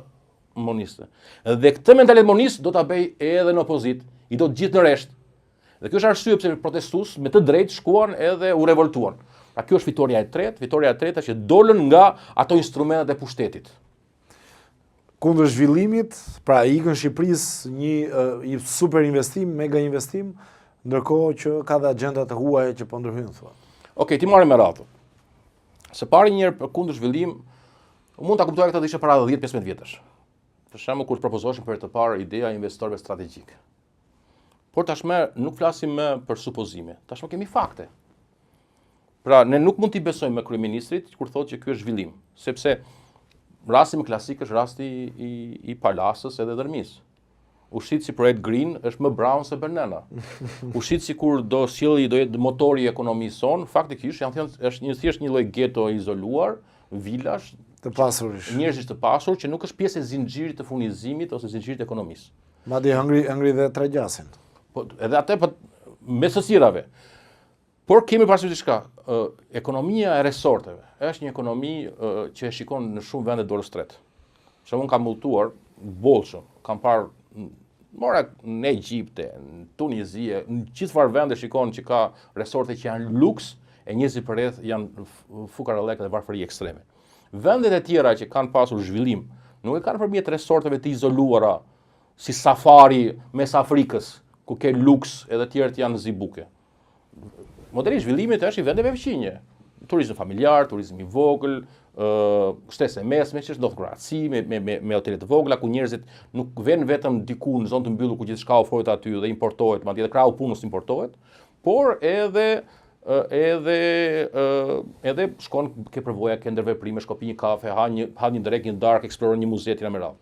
moniste. Dhe këtë mentalitet monist do ta bëj edhe në opozit, i do të gjithë në rresht. Dhe kjo është arsye pse protestues me të drejtë shkuan edhe u revoltuan. Pra kjo është fitoria e tretë që dolën nga ato instrumentet e pushtetit. Kundër zhvillimit, pra ikën Shqipërisë një super investim, mega investim, ndërkohë që ka dhe agenda të huaja që po ndërhyjnë, thua. Okej, ti marrë me radhë. Së pari njëherë për kundër zhvillim, mund ta kuptoj këtë të ishte para 10-15 vjetësh. Për shembull kur të propozoheshin për të parë ideja e investorëve strategjik. Por tashmë nuk flasim më për supozime. Tashmë kemi fakte. Pra ne nuk mund t'i besojmë me kryeministrit kur thotë që ky është zhvillim, sepse rasti më klasik është rasti i Palasës edhe Dërmis. Ushqit si projekt green është më brown se banana. Ushqit si kur do jetë motori i ekonomisë son, faktikisht është thjesht një lloj geto izoluar, vilash, Të pasurish. Njerëzish të pasur që nuk është pjesë e zinxhirit të furnizimit ose zinxhirit të ekonomisë. Madje hëngri dhe tregjasin. Po edhe atë po me sësirave. Por kemi parasysh diçka, ekonomia e resorteve është një ekonomi që e shikon në shumë vende dorës tretë. Që unë kam multuar bollshëm, kam parë mora në Egjipte, në Tunizi, në gjithë farë vende shikon që ka resorte që janë luks e njerëzit përreth janë fukarallëk dhe varfëri ekstreme. Vendet e tjera që kanë pasur zhvillim, nuk e kanë përmjet resorteve të izoluara, si Safari mes Afrikës, ku ke luks edhe tjerët janë zibuke. Modeli i zhvillimit është i vendeve fqinje. Turizëm familjar, turizëm i vogël, shtesë e mesme, që është ndodh kroaci, me hotele të vogla, ku njerëzit nuk vjen vetëm diku në zonë të mbyllur ku gjithçka ofrohet aty dhe importohet, madje edhe krahu punës importohet, por edhe shkon ke përvoja, ke ndërveprime, shko pi një kafe, ha një drek, një darkë, eksploron një muze etj me radhë.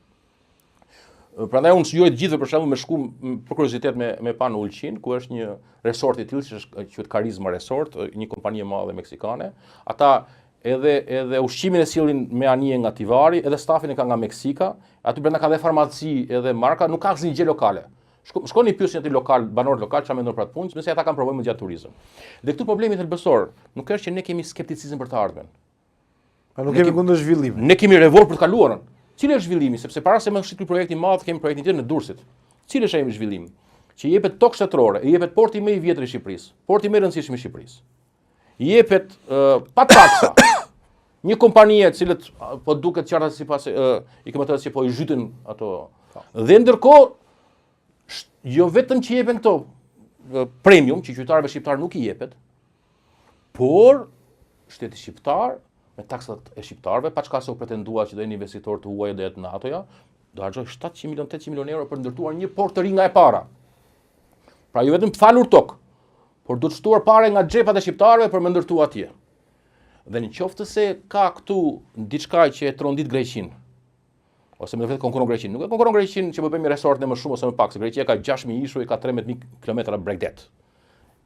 Prandaj unë sugjeroj të gjithëve për shembull me shku për kuriozitet me pa në Ulqin, ku është një resort i tillë që është quhet Karizma Resort, një kompani e madhe meksikane. Ata edhe ushqimin e sillin me anije nga Tivari, edhe stafin e ka nga Meksika. Aty brenda ka dhe farmaci, edhe marka, nuk ka asnjë gjë lokale. Shkoni pyesni aty lokal, banorët lokal çfarë mendon për atë punë, nëse ata kanë provojë me gjatë turizëm. Dhe këtu problemi thelbësor nuk është që ne kemi skepticizëm për të ardhmen. Pa nuk kemi kundër zhvillimit. Ne kemi revolt për të kaluarën. Cili është zhvillimi? Sepse para se më shit ky projekt i madh, kemi projektin tjetër në Durrësit. Cili është ai zhvillim? Që i jepet tokë shtetërore, i jepet porti më i vjetër i Shqipërisë, porti më i rëndësishëm i Shqipërisë. I jepet pa taksa. Një kompani e cilët po duket qartë sipas i kemi thënë se po i zhytin ato. Dhe ndërkohë jo vetëm që i jepen këto premium që qytetarëve shqiptar nuk i jepet, por shteti shqiptar me taksat e shqiptarëve, pa çka se u pretendua që do jenë investitor të huaj dhe të NATO-ja, do harxoj 700 milion, 800 milion euro për ndërtuar një port të ri nga e para. Pra jo vetëm falur tokë, por do të shtuar parë nga xhepat e shqiptarëve për më ndërtu atje. Dhe në qoftë se ka këtu diçka që e trondit Greqinë, ose më vërtet konkuron Greqinë. Nuk e konkuron Greqinë që po bëjmë resortin më shumë ose më pak, se Greqia ka 6000 ishuj, ka 13000 kilometra bregdet.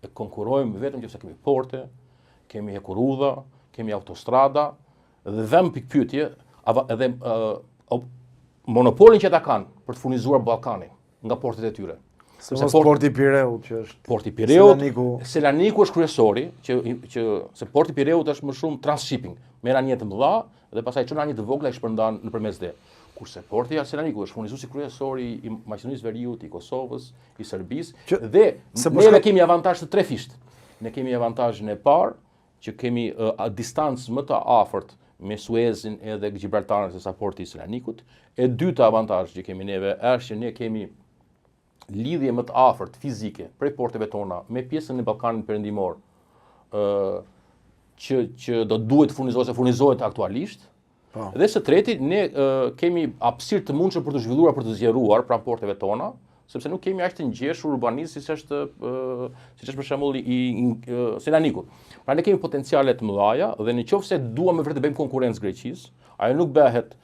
E konkurrojmë vetëm nëse kemi porte, kemi hekurudha, kemi autostrada dhe vëm pikë pyetje edhe monopolin që ata kanë për të furnizuar Ballkanin nga portet e tyre. Sepse porti Pireut që është. Porti Pireut, Selaniku është kryesori, se porti Pireut është më shumë transshipping, merr anije të mëdha dhe pastaj çon anije të vogla e shpërndan nëpërmes dhe. Kurse porti Selaniku është furnizuesi kryesori i Maqedonisë Veriut, i Kosovës, i Serbisë dhe ne kemi avantazh të tre fisht. Ne kemi avantazhin e parë që kemi distancë më të afërt me Suezin edhe Gibraltarin se sa porti i Selanikut. E dyta avantazh që kemi neve është që ne kemi lidhje më të afërt fizike prej porteve tona me pjesën e Ballkanit Perëndimor, që do duhet furnizohet aktualisht. Dhe së treti, ne kemi hapësirë të mundshme për të zhvilluar, për të zgjeruar pranë porteve tona, sepse nuk kemi aq të ngjeshur urbanisht siç është për shembull i Selaniku. Pra ne kemi potenciale të mëdha dhe nëse duam vërtet të bëjmë konkurrencë Greqisë, ajo nuk bëhet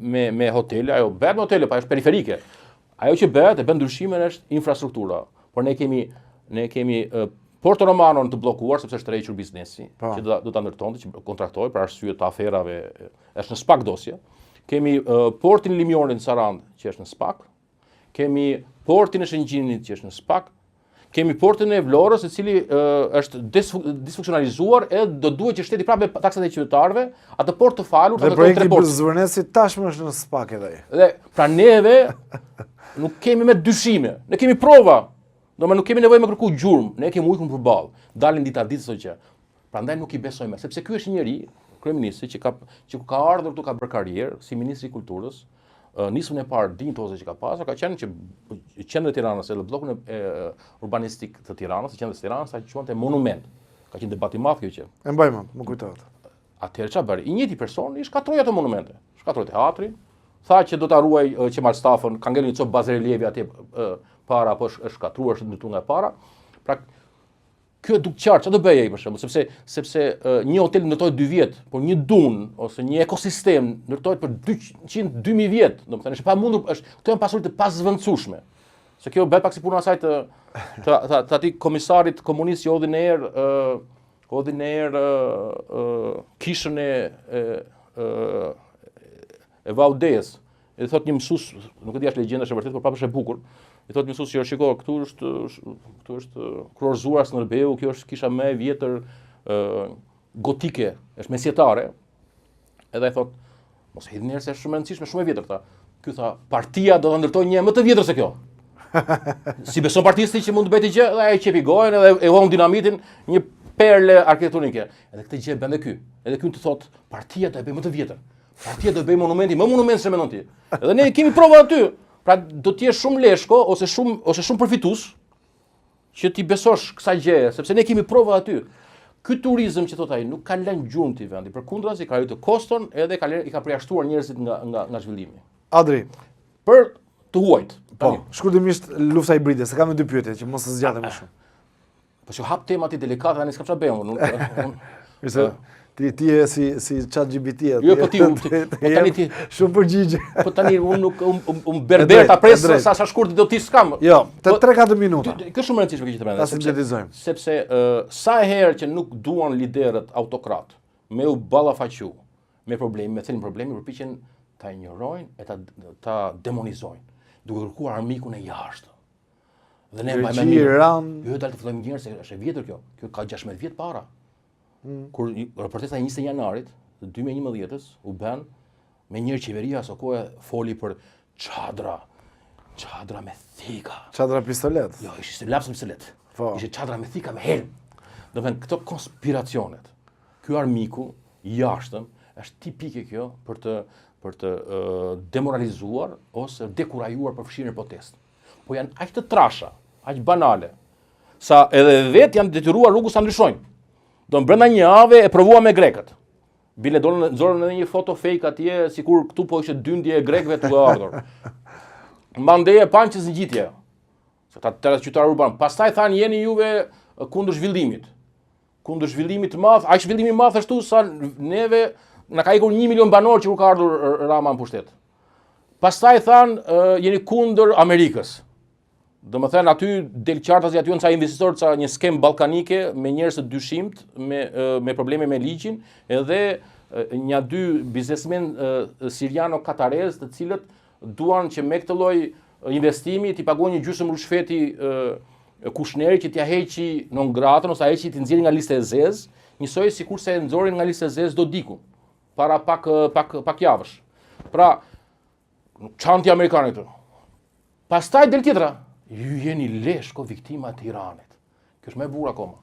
me hotele, ajo bëhet me hotele, pa është periferike. Ajo që bëhet e bën ndryshimin është infrastruktura. Por ne kemi Porto Romano të bllokuar sepse është tërhequr biznesi, që do ta ndërtonte, që kontraktoi për arsye të aferave, është në SPAK dosje. Kemi portin Limionin në Sarandë, që është në SPAK. Kemi portin e Shëngjinit që është në SPAK, kemi portin e Vlorës i cili është disfunksionalizuar e do duhet që shteti prapë me taksat e qytetarëve, atë port të falur të ndërtojë tre porte. Dhe projekti Zvërnesi tashmë është në SPAK edhe ai. Dhe pra neve nuk kemi me dyshime, ne kemi prova. Domethënë nuk kemi nevojë me kërku gjurmë, ne kemi ujkun përballë. Dalin ditë çdo gjë. Prandaj nuk i besojmë, sepse ky është një njerëz, kryeministri që ka ardhur këtu ka bërë karrierë si ministri i kulturës. Nismën e parë dinjitoze që ka pasur, ka qenë që qendra e Tiranës, edhe bllokun e urbanistik të Tiranës, qendra e Tiranës, sa quante monument. Ka qenë debat i madh kjo gjë. E mbaj mend, më kujtohet. Atëherë çfarë bëri? I njëjti person i shkatroi ato monumente. Shkatroi teatrin, tha që do ta ruaj Qemal Stafën, ka ngelur një copë bazrelievi atje para, apo është shkatruar, është ndërtuar nga para. Pra kjo duk qartë, çfarë do bëj ai për shembull, sepse një hotel ndërtohet 2 vjet, por një dun ose një ekosistem ndërtohet për 200-2000 vjet, domethënë është pa mundur, këto janë pasuri të pazvendësueshme. Se kjo bëhet pak si puna asaj të atij komisarit komunist që hodhi në erë kishën e e Vaudes, e thot një mësues, nuk e di as legjenda është e vërtetë, por prapë është e bukur. I thot mësues që shiko, këtu është Krorzuar Skënderbeu, kjo është kisha më e vjetër gotike, është mesjetare. Edhe ai thot, mos e hidhni njerëz, është shumë e rëndësishme, shumë e vjetër tha. Ky tha, partia do ta ndërtojë një më të vjetër se kjo. Si beson partisti që mund të bëjë gjë, dhe ai qepi gojën edhe e von dinamitin, një perle arkitektonike. Edhe këtë gjë bën edhe ky. Edhe ky të thot, partia do e bëj më të vjetër. Partia do e bëj monumenti, më monument se mendon ti. Edhe ne kemi prova aty. Pra do të jesh shumë leshko ose shumë përfitues që ti besosh kësaj gjëje, sepse ne kemi prova aty. Ky turizëm që thot ai nuk ka lënë gjurmë ti vendi, përkundrazi ka rritur koston edhe i ka përjashtuar njerëzit nga zhvillimi. Adri, Për të huajt. po, shkurtimisht lufta hibride, se kam dy pyetje që mos të zgjatem më shumë. Po që hap tema ti delikate tani s'kam çfarë bëjmë. Mirë, ti je si ChatGPT. Jo, po tani ti shumë përgjigje. po tani unë nuk berber ta pres sa shkurt do ti s'kam. Jo, të 3-4 minuta. Kjo është shumë e rëndësishme kjo që të Ta mendoj. sintetizojmë. Sepse sa herë që nuk duan liderët autokrat me u ballafaqu me problemi, me thënë problemi, përpiqen ta injorojnë e ta demonizojnë, duke kërkuar armikun e jashtë. Dhe ne mbajmë Iran. Jo, dalë të fillojmë njerëz se është e vjetër kjo. Kjo ka 16 vjet para. Kur protesta e 20 janarit të 2011-s u bën me një qeveria aso kohë foli për çadra me thika. Çadra pistolet. Jo, ishte lapsë pistolet. Po. Ishte çadra me thika me helm. Do të thënë këto konspiracionet. Ky armiku i jashtëm është tipike kjo për të demoralizuar ose dekurajuar përfshirjen në protestë. Po janë aq të trasha, aq banale, sa edhe vetë janë detyruar rrugës ta ndryshojnë. Do në brenda një jave e provua me grekët. Bile nxorën edhe një foto fake atje, sikur këtu po ishte dyndje e grekëve të ardhur. Mandeje panë që zgjidhje. Se ta qytetar urban. Pastaj thanë jeni juve kundër zhvillimit. Kundër zhvillimit të madh, aq zhvillimi i madh ashtu sa neve na ka ikur 1 milion banor që kur ka ardhur Rama në pushtet. Pastaj thanë jeni kundër Amerikës. Do më thënë aty del qartazi aty ca investitorë, ca një skem ballkanike me njerëz të dyshimt, me probleme me ligjin, edhe një dy biznesmen siriano-katarez të cilët duan që me këtë lloj investimi t'i paguajnë një gjysmë rushfeti Kushneri që t'ia heqi non gratën ose ai që t'i nxjerrë nga lista e zezë, njësoj sikurse e nxorrin nga lista e zezë Dodikun para pak javësh. Pra, çanti amerikanë këtu. Pastaj del tjetra. Ju jeni leshko viktima të Iranit. Kjo është më e bukur akoma.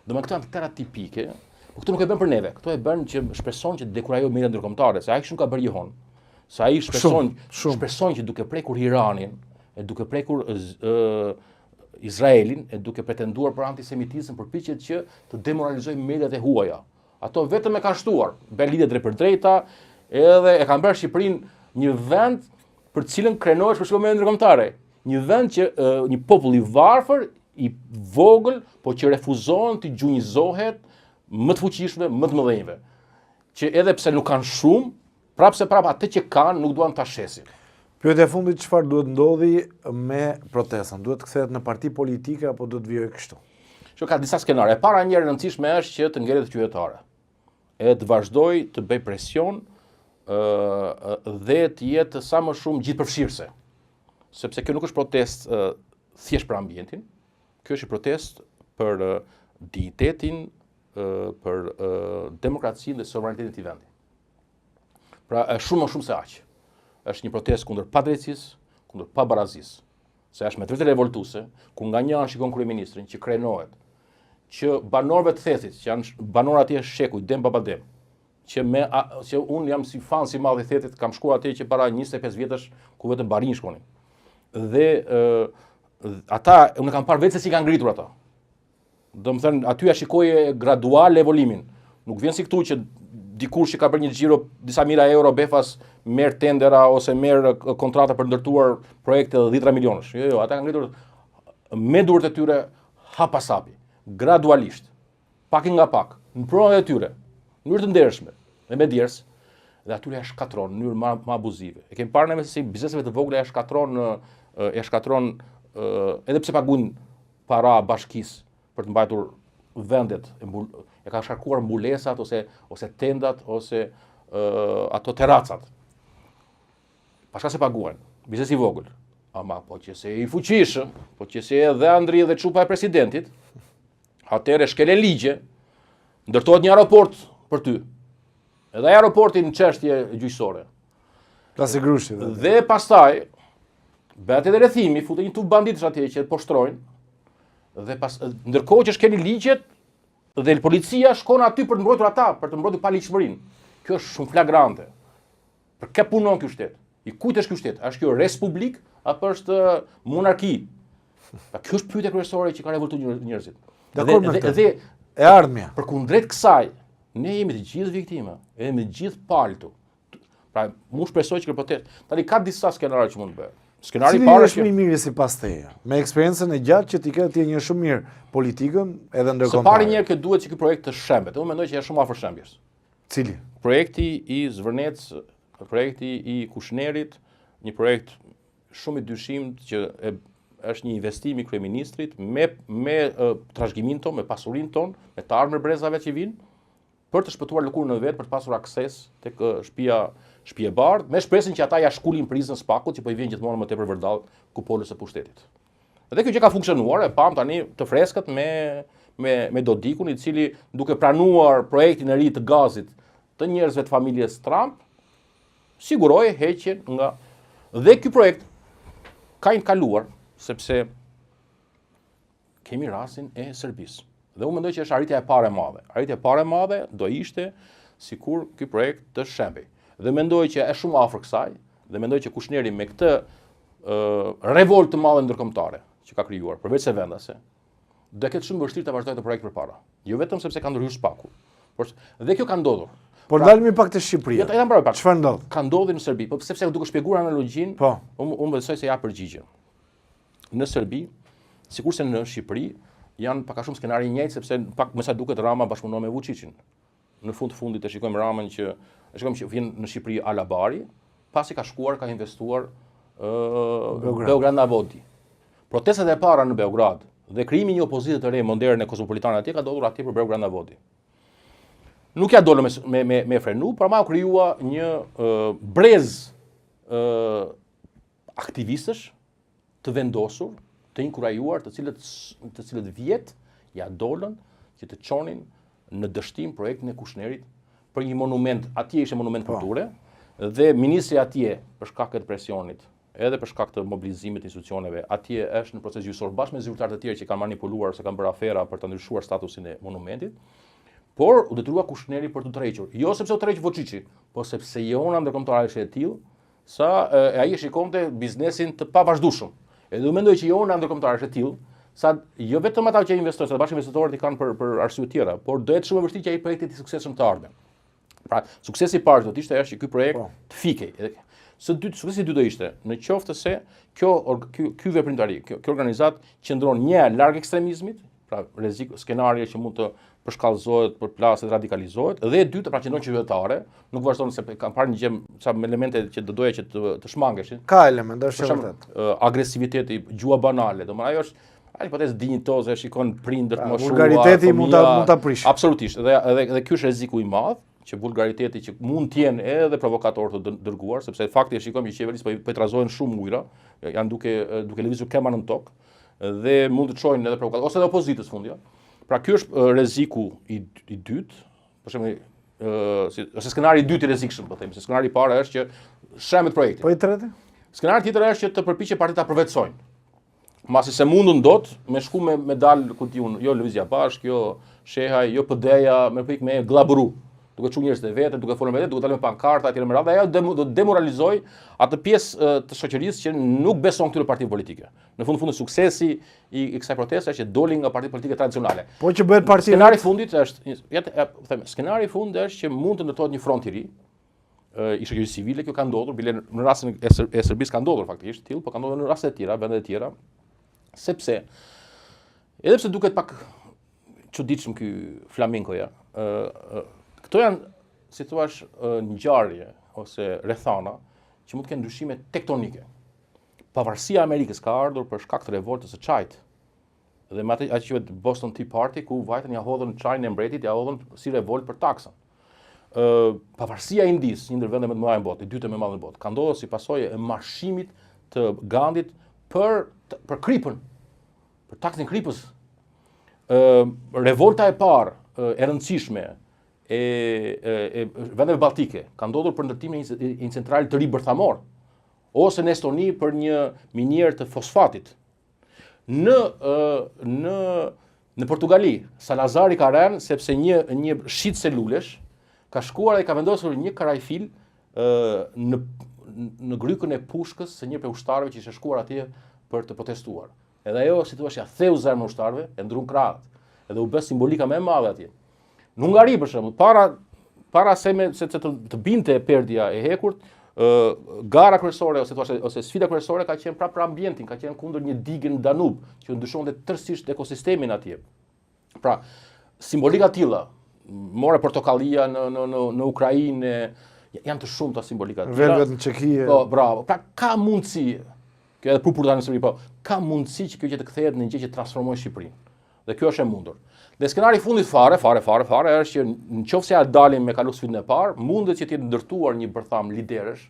Do me këto janë tëra tipike, po këto nuk e bën për neve. Këto e bën që shpreson që dekurajojë media ndërkombëtare, se ai shumë ka bërë jehon. Se ai shpreson që duke prekur Iranin, e duke prekur Izraelin, e duke pretenduar për antisemitizëm, përpiqet që të demoralizojë mediat e huaja. Ato vetëm e kanë shtuar, bën lidhje drejt për drejta, edhe e kanë bërë Shqipërinë një vend për të cilën krenohet për shkëmbime ndërkombëtare. Një vend që një popull i varfër, i vogël, po që refuzohen të gjunjëzohet më të fuqishme, më të mëdhenjve. Që edhe pse nuk kanë shumë, prapse atë që kanë nuk duan ta shesin. Pyetja e fundit, çfarë duhet ndodhi me protestën? Duhet kthehet në parti politike apo duhet vijojë kështu? Që ka disa skenare. E para një e rëndësishme është që të ngjelet qytetare. E të vazhdoj të bëj presion dhe të jetë sa më shumë gjithëpërfshirëse. Sepse kjo nuk është protest thjesht për ambientin, kjo është protest për dignitetin, për demokracinë dhe sovranitetin e vendit. Pra shumë më shumë se aq. Është një protest kundër padrejtësisë, kundër pabarazisë. Se është me të vërtetë revoltuese, ku nga një anë shikon kryeministrin që krenohet, që banorëve të Thesit, që janë banorë atje shekuj, dem babadem, që unë jam si fan si madh i Thetit, kam shkuar atje që para 25 vjetësh ku vetëm barin shkonin. Dhe ata unë kam parë vetë se si kanë ngritur ata. Do të thënë aty ja shikoje gradual evolimin. Nuk vjen si këtu që dikush që ka bërë një xhiro disa mijëra euro befas merr tendera ose merr kontrata për ndërtuar projekte 10 milionësh. Jo, ata kanë ngritur me duart e tyre hap pas hapi, gradualisht, pak nga pak, në pronat e tyre, në mënyrë të ndershme, dhe me djers, dhe atyre ja shkatron në mënyrë më abuzive. E kemi parë ne se bizneseve të vogla ja shkatron edhe pse paguajnë para bashkisë për të mbajtur vendet, e ka shkarkuar mbulesat ose tendat ose ato terracat. Pashka se paguajnë, biznes i vogël. Ama po që se i fuqishëm, po që se edhe Andri dhe çupa e presidentit, atëre shkele ligje, ndërtohet një aeroport për ty. Edhe aeroporti në çështje gjyqësore. Plasi Grushi. Dhe pastaj bëhet edhe rrethimi, futen një tub banditësh atje që poshtrojnë. Dhe ndërkohë që shkeli ligjet dhe policia shkon aty për të mbrojtur ata, për të mbrojtur paligjshmërinë. Kjo është shumë flagrante. Për kë punon ky shtet? I kujt është ky shtet? A është kjo respublik apo është monarki? Kjo është pyetja kryesore që ka revoltuar njerëzit. Dakor me këtë. Dhe E ardhmja. përkundrejt kësaj, ne jemi të gjithë viktima, jemi të gjithë paltu. Pra, mu shpresoj që kjo protestë, tani ka disa skenare që mund të bëhet. Skenari i Cili parë është më i miri sipas teje? Me eksperiencën e gjatë që ti ke ti e njeh shumë mirë politikën edhe Së pari ndërkombëtare. një që duhet që ky projekt të shembet. Unë mendoj që është shumë afër shembjes. Cili? Projekti i Zvërnec, projekti i Kushnerit, një projekt shumë i dyshimt që është një investim i kryeministrit me trashëgimin ton, me pasurinë ton, me të ardhmën brezave që vinë për të shpëtuar lëkurën në vet, për të pasur akses tek shtëpi e bardh, me shpresën që ata ja shkulin prizën spakut që po i vjen gjithmonë më tepër vërdall kupolës së pushtetit. Dhe kjo që ka funksionuar, e pam tani të freskët me Dodikun, i cili duke pranuar projektin e ri të gazit të njerëzve të familjes Trump, siguroi heqjen nga. Dhe ky projekt ka inkaluar sepse kemi rastin e Serbisë. Dhe unë mendoj që është arritja e parë e madhe. Arritja e parë e madhe do ishte sikur ky projekt të shembej. Dhe mendoj që është shumë afër kësaj, dhe mendoj që Kushneri me këtë revoltë të madhe ndërkombëtare që ka krijuar, përveç se vendase, do ketë shumë vështirë të vazhdojë të projekt përpara. Jo vetëm sepse ka ndërhyrë spaku, por dhe kjo ka ndodhur. Por dalmi pak te Shqipëria. Jo, ta mbaroj pak. Çfarë ndodh? Ka ndodhur në Serbi, po sepse duke shpjeguar analogjinë, Po. unë besoj se ja përgjigjen. Në Serbi, sikurse në Shqipëri, janë pak a shumë skenari i njëjtë sepse pak më sa duket Rama bashkëpunon me Vučićin. Në fund të fundit e shikojmë Ramën që vjen në Shqipëri Alabari, pasi ka shkuar, ka investuar Beograd na Vodi. Protestat e para në Beograd dhe krijimi i një opozite të re moderne kozmopolitane atje ka ndodhur atje për Beograd na Vodi. Nuk ja dolën me frenu, por ma u krijua një brez aktivistësh të vendosur, të inkurajuar, të cilët vjet ja dolën që të çonin në dështim projektin e Kushnerit për një monument, atje ishte monument kulture, dhe ministri atje për shkak të presionit, edhe për shkak të mobilizimit të institucioneve, atje është në proces gjyqësor bashkë me zyrtarë të tjerë që kanë manipuluar ose kanë bërë afera për të ndryshuar statusin e monumentit, por u detyrua Kushneri për të tërhequr. Jo sepse u tërheq Vučići, por sepse jona ndërkombëtare ishte e tillë sa ai shikonte biznesin të pavazhdueshëm. Edhe u mendoj që jona ndërkombëtare është e tillë sa jo vetëm ata që investojnë, sa bashkë investitorët i kanë për arsye të tjera, por do jetë shumë e vështirë që ai projekti të suksesshëm të ardhmen. Pra, suksesi i parë do të ishte është që ky projekt të fikej. Së dytë, suksesi i dytë do ishte në qoftë se ky veprimtari, kjo organizat qëndron një larg ekstremizmit, pra rrezik skenarie që mund të përshkallëzohet, përplaset, radikalizohet, dhe e dytë pra qëndron qytetare, nuk vazhdon se kanë parë një gjë sa elemente që do doja që të shmangeshin. Ka elemente, është vërtet. Agresiviteti, gjua banale, domethënë ajo është hipotezë dinjitoze, shikon prindërt më shumë. Vulgariteti mund ta prish. Absolutisht. Dhe ky është rreziku i madh, që vulgariteti që mund të jenë edhe provokatorë të dërguar, sepse fakti e shikojmë që qeverisë po i trazohen shumë ujëra, janë duke lëvizur kema në tokë dhe mund të çojnë edhe provokatorë ose edhe opozitës fundja. Pra ky është rreziku i dytë, për shembull, ose skenari i dytë i rrezikshëm, po themi, se skenari i parë është që shembet projekti. Po i tretë? Skenari tjetër është që të përpiqen partitë ta përvetsojnë. Masi se mundun dot me shku me dal ku diun, jo Lëvizja Bashk, jo Shehaj, jo PD-ja, me pik me glaburu. Duke çu njerëz të vetë, duke folur me vetë, duke dalë me pankarta etj me radhë, ajo do demoralizoj atë pjesë të shoqërisë që nuk beson këtyre partive politike. Në fund suksesi i kësaj proteste është që dolin nga partitë politike tradicionale. Po që bëhet parti. Skenari i fundit është, skenari i fundit është që mund të ndërtohet një front i ri i shoqërisë civile, kjo ka ndodhur, bile në rastin e Serbisë ka ndodhur faktikisht tillë, por ka ndodhur në raste të tjera, vende të tjera, sepse edhe pse duket pak çuditshëm ky flamingoja, këto janë, si thua, ngjarje ose rrethana që mund të kenë ndryshime tektonike. Pavarësia e Amerikës ka ardhur për shkak të revoltës së çajit. Dhe me atë quhet Boston Tea Party, ku vajtën ja hodhën çajin e mbretit, ja hodhën si revolt për taksën. pavarësia e Indisë, një ndër vendet më të mëdha në botë, e dytë më e madhe në botë, ka ndodhur si pasojë e marshimit të Gandhit për kripën, për taksin kripës. Revolta e parë e rëndësishme e vendeve baltike ka ndodhur për ndërtimin e një centrale të ri bërthamor, ose në Estoni për një minierë të fosfatit. Në Portugali, Salazari ka rënë sepse një shit celulesh ka shkuar dhe ka vendosur një karajfil në grykën e pushkës së një prej ushtarëve që ishte shkuar atje për të protestuar. Edhe ajo situatja theu zemrën e ushtarëve, e ndrun krahët. Edhe u bë simbolika më e madhe atje. Në Hungari për shembull, para se të binte perdja e hekurt, gara kryesore ose sfida kryesore ka qenë prapë për ambientin, ka qenë kundër një digë në Danub, që ndryshonte tërësisht ekosistemin atje. Pra, simbolika tilla, more portokallia në Ukrainë, janë të shumta simbolika tilla. Velvet në Çeki. Po, bravo. Pra ka mundësi, kjo edhe purpurta në Shqipëri, po, ka mundësi që kjo gjë të kthehet në një gjë që transformojë Shqipërinë. Dhe kjo është e mundur. Dhe skenari i fundit fare është që nëse ja dalim me kalu sfidën e parë, mundet që të jetë ndërtuar një bërtham liderësh,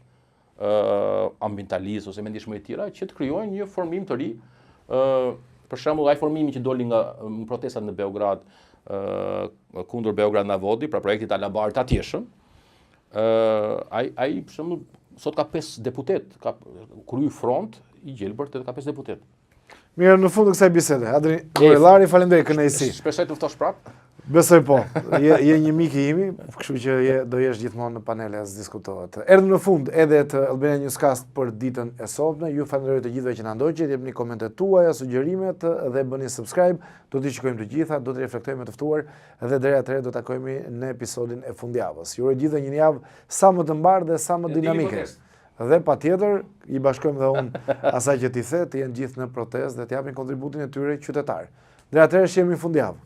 ambientalist ose mendishmëri të tjera që të krijojnë një formim të ri. Për shembull, ai formimi që doli nga protestat në Beograd kundër Beograd Navodi, pra projekti i Alabarit atjeshëm, ai për shembull sot ka 5 deputet, ka kryer front i gjelbër të ka 5 deputet. Mirë, në fund të kësaj bisede, Adrian Morellari, faleminderit, kënaqësi. Shpresoj të ftosh prapë. Besoj po. Je një mik i imi, kështu që do jesh gjithmonë në panele as diskutohet. Erdhëm në fund edhe të Albania Newscast për ditën e sotme. Ju falenderoj të gjithëve që na ndoqët, jepni komentet tuaja, sugjerimet dhe bëni subscribe. Do t'i shikojmë të gjitha, do t'i reflektojmë të ftuar dhe deri atëherë do takojmë në episodin e fundjavës. Ju uroj gjithëve një javë sa më të mbarë dhe sa më dinamike. Dhe patjetër i bashkojmë dhe unë asaj që ti the, të jenë gjithë në protestë dhe të japin kontributin e tyre qytetar. Deri atëherë shihemi fundjavë.